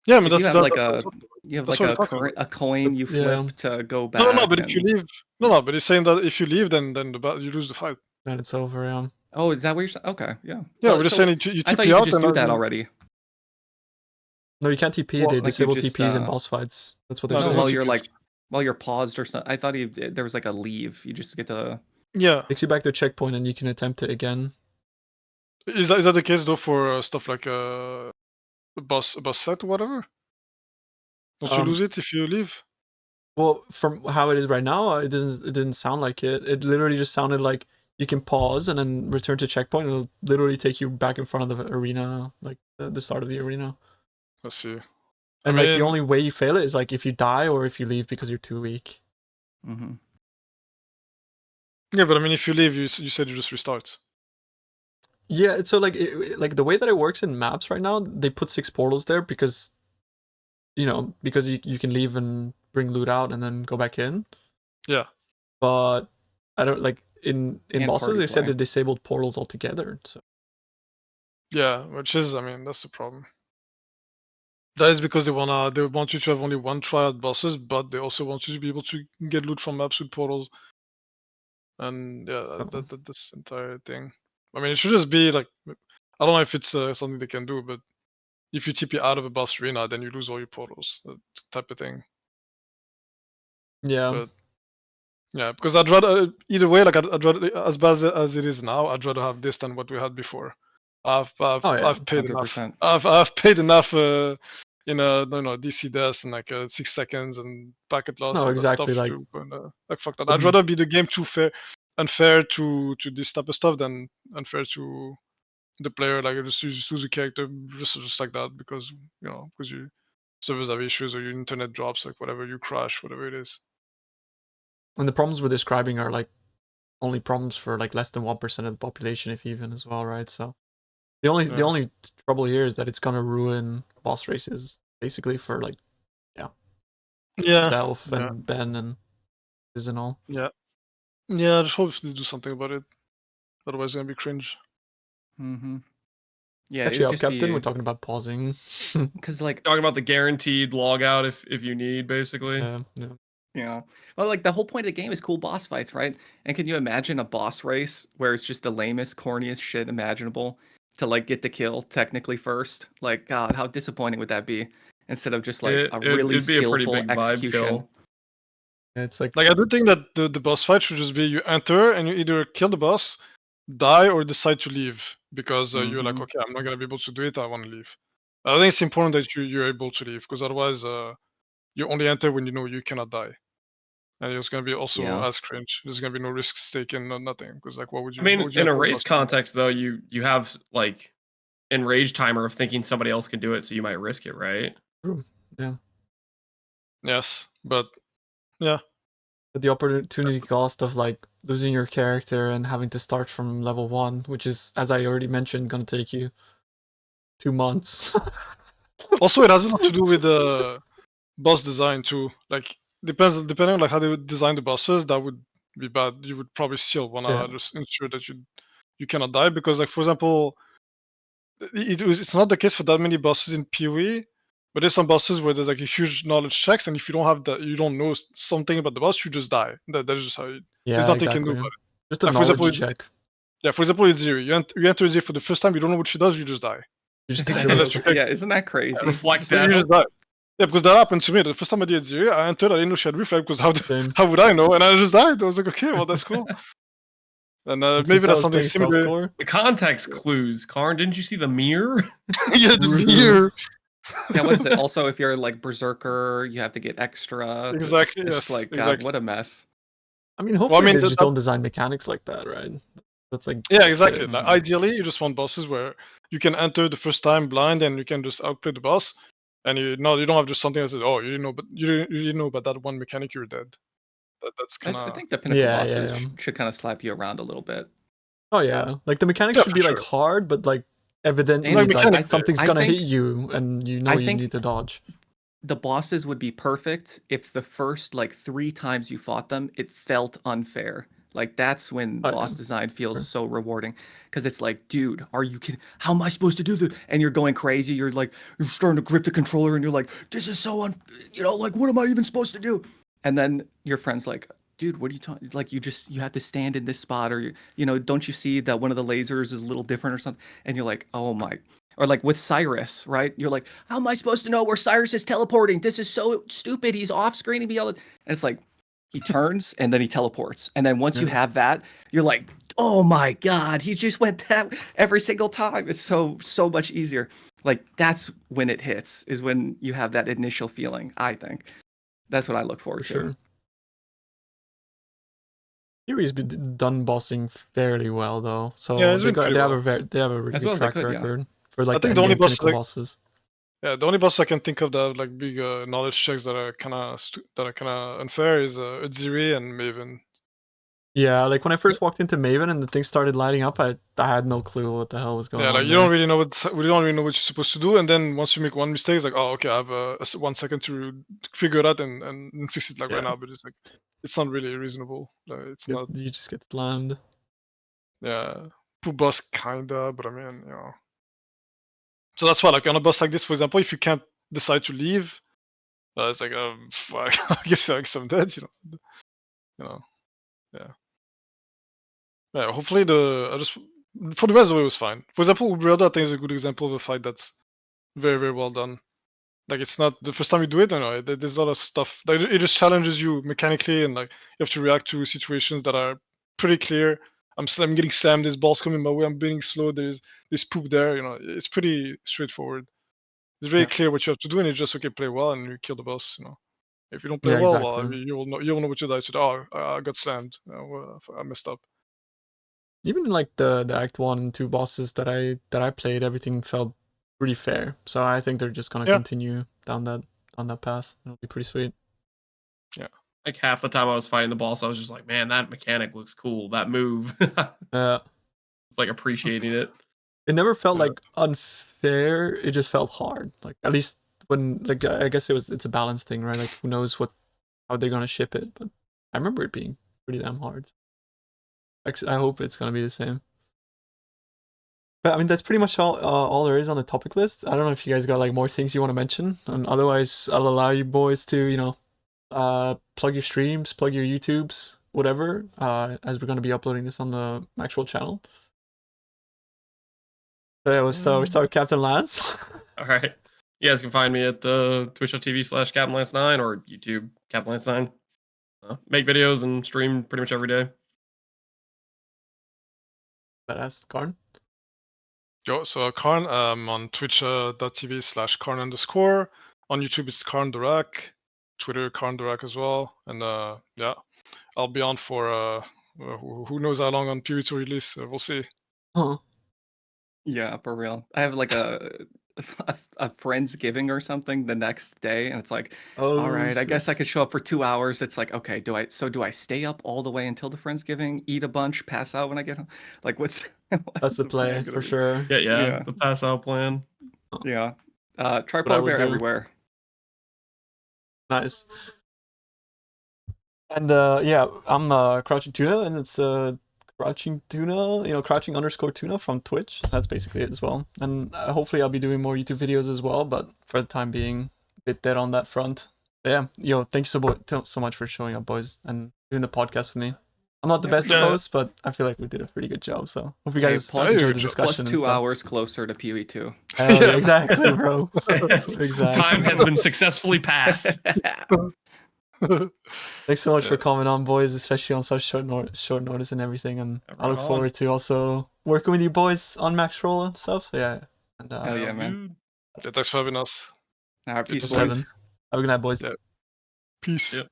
Yeah, I mean, If that's you have that, like that's a you have that's like what we're talking a coin you Yeah. flip to go back. No, but if you leave, no, but he's saying that if you leave, then you lose the fight. Then it's over. Yeah. Oh, is that what you're saying? Okay, yeah. Yeah, Well, we're just so saying you I thought TP you out could just and do that already. No, you can't TP. Well, They like you disable just, TPs in boss fights. That's what they're No, No, saying. there's no while you're paused or something. I thought there was like a leave. You just get to. Yeah. Takes you back to a checkpoint and you can attempt it again. Is that the case though for stuff like a bus set or whatever? Don't you lose it if you leave? Well, from how it is right now, it didn't sound like it. It literally just sounded like you can pause and then return to checkpoint, and it'll literally take you back in front of the arena, like the start of the arena. Let's see. And like the only way you fail it is like if you die or if you leave because you're too weak. Mm-hmm. Yeah, but I mean, if you leave, you said you just restart. Yeah, so like like the way that it works in maps right now, they put 6 portals there because you can leave and bring loot out and then go back in. Yeah. But I don't like in bosses they said play. they disabled portals altogether. So Yeah, which is, I mean, that's the problem. That is because they want you to have only one try at bosses, but they also want you to be able to get loot from maps with portals. And yeah, that's this entire thing. I mean, it should just be like, I don't know if it's something they can do, but if you TP out of a boss arena, then you lose all your portals, that type of thing. yeah. But yeah, because I'd rather either way, like I'd rather, as bad as it is now, I'd rather have this than what we had before. I've paid 100%. enough. I've paid enough in a DC deaths and like 6 seconds and packet loss. No, all exactly, that like- stuff like fuck that. I'd rather be the game unfair to this type of stuff than unfair to the player. Like just lose a character just like that because because your servers have issues or your internet drops, like whatever, you crash, whatever it is. And the problems we're describing are like only problems for like less than 1% of the population, if even, as well, right? So the only trouble here is that it's gonna ruin boss races basically for like Self and Ben and Liz and all. Yeah, I just hope they do something about it. Otherwise, it's gonna be cringe. Mm-hmm. Yeah, Actually, up Captain, we're talking about pausing. because like Talking about the guaranteed logout if you need, basically. Yeah. Yeah. Well, like the whole point of the game is cool boss fights, right? And can you imagine a boss race where it's just the lamest, corniest shit imaginable to like get the kill technically first? Like, God, how disappointing would that be? Instead of just like a really It'd be a pretty skillful big vibe execution. kill. It's like I do think that the boss fight should just be you enter and you either kill the boss, die, or decide to leave because you're like, okay, I'm not gonna be able to do it. I want to leave. I think it's important that you're able to leave because otherwise, you only enter when you know you cannot die, and it's gonna be also as cringe. There's gonna be no risks taken, no nothing. Because like, what would you? I mean, what would you in a enter the race boss for? context, though, you have like enrage timer of thinking somebody else can do it, so you might risk it, right? yeah. Yes, but yeah. But the opportunity cost of like losing your character and having to start from level 1, which is, as I already mentioned, gonna take you 2 months. Also, it has a lot to do with the boss design too. Like depending on like how they would design the bosses, that would be bad. You would probably still wanna just ensure that you cannot die because, like, for example, it's not the case for that many bosses in PoE, but there's some bosses where there's like a huge knowledge checks, and if you don't have that, you don't know something about the boss, you just die. That is just how there's nothing you can do about it. Just a Like, for example, knowledge check. Yeah, for example, it's Ziri. You enter Ziri for the first time, you don't know what she does, you just die. You just Yeah, isn't that crazy? Reflect So you just die. Yeah, because that happened to me. The first time I did Ziri, I entered, I didn't know she had reflect because how would I know? And I just died. I was like, okay, well, that's cool. And maybe that's something similar. The context clues, Karn. Didn't you see the mirror? Yeah, the mirror. Yeah, what is it? Also, if you're like berserker, you have to get extra. Exactly. It's Yes. just like, God, exactly. what a mess. I mean, hopefully they just don't design mechanics like that, right? That's like exactly. Like, ideally, you just want bosses where you can enter the first time blind and you can just outplay the boss, and you don't have just something that says, "Oh, you didn't know about that one mechanic, you're dead." That's kind of. I think the pinnacle bosses should kind of slap you around a little bit. Oh yeah, like the mechanics should be like hard, but like evidently like something's gonna hit you, and you need to dodge. The bosses would be perfect if the first like 3 times you fought them, it felt unfair. Like that's when boss design feels so rewarding, because it's like, dude, are you kidding? How am I supposed to do this? And you're going crazy. You're like, you're starting to grip the controller, and you're like, this is so like, what am I even supposed to do? And then your friend's like, dude, what are you talking? Like, you have to stand in this spot, or don't you see that one of the lasers is a little different or something? And you're like, oh my. Or like with Cyrus, right? You're like, how am I supposed to know where Cyrus is teleporting? This is so stupid. He's off screen and be all. And it's like, he turns and then he teleports. And then once you have that, you're like, oh my God, he just went that every single time. It's so much easier. Like, that's when it hits, is when you have that initial feeling, I think. That's what I look forward to. Sure. Kiwi's been done bossing fairly well though. So they have a really good track record for like the only bosses. Yeah, the only boss I can think of that have, like, big knowledge checks that are kind of unfair is Ziri and Maven. Yeah, like when I first walked into Maven and the thing started lighting up, I had no clue what the hell was going on. Yeah, like you don't really know what you're supposed to do, and then once you make one mistake, it's like, oh, okay, I have 1 second to figure it out and fix it like right now. But it's like, it's not really reasonable. Like, it's not. You just get slammed. Yeah, poor boss kinda, but I mean, So that's why, like, on a boss like this, for example, if you can't decide to leave, it's like, fuck, I guess I'm dead, yeah. Yeah, hopefully for the rest of it was fine. For example, Ubrelda, I think, is a good example of a fight that's very, very well done. Like, it's not the first time you do it, there's a lot of stuff. Like, it just challenges you mechanically, and like you have to react to situations that are pretty clear. I'm getting slammed, there's balls coming my way, I'm being slow, there's poop there, it's pretty straightforward. It's very clear what you have to do, and it's just, okay, play well and you kill the boss, If you don't play well, well, I mean, you'll know what you die to. Oh, I got slammed. I messed up. Even like the Act 1 and 2 bosses that I played, everything felt pretty fair. So I think they're just gonna continue down that path. It'll be pretty sweet. Yeah. Like half the time I was fighting the boss, I was just like, man, that mechanic looks cool. That move. Like appreciating it. It never felt like unfair. It just felt hard. Like, at least when, like, I guess it's a balance thing, right? Like, who knows how they're gonna ship it, but I remember it being pretty damn hard. I hope it's gonna be the same. But I mean, that's pretty much all there is on the topic list. I don't know if you guys got like more things you want to mention, and otherwise I'll allow you boys to plug your streams, plug your YouTubes, whatever, as we're going to be uploading this on the actual channel. So yeah, we start with Captain Lance. All right. You guys can find me at twitch.tv/CaptainLance9 or YouTube CaptainLance9. Make videos and stream pretty much every day. Badass. Karn? Yo, so Karn, on twitch.tv/Karn_. On YouTube, it's Karn Durak. Twitter, Karn Durak as well. And yeah, I'll be on for who knows how long on PoE2 release. We'll see. Huh. Yeah, for real. I have like a Friendsgiving or something the next day, and it's like, all right, I guess I could show up for 2 hours. It's like, okay, do I stay up all the way until the Friendsgiving, eat a bunch, pass out when I get home? Like, what's That's the play for sure. Yeah. The pass out plan. Yeah. Tripolar Bear everywhere. Nice. And yeah, I'm Crouching Tuna, and it's Crouching Tuna, Crouching_Tuna from Twitch. That's basically it as well. And hopefully I'll be doing more YouTube videos as well, but for the time being, a bit dead on that front. But yeah, thank you so much for showing up, boys, and doing the podcast with me. I'm not the best of hosts, but I feel like we did a pretty good job. So hope you guys enjoyed the discussion. Plus 2 hours closer to PoE2. Yeah, exactly, bro. Exactly. Time has been successfully passed. Thanks so much for coming on, boys, especially on such short notice and everything. And I look forward to also working with you boys on Max Roll and stuff. So yeah. And hell yeah, man. Yeah, thanks for having us. All right, peace, boys. Have a good night, boys. Yeah. Peace. Yep.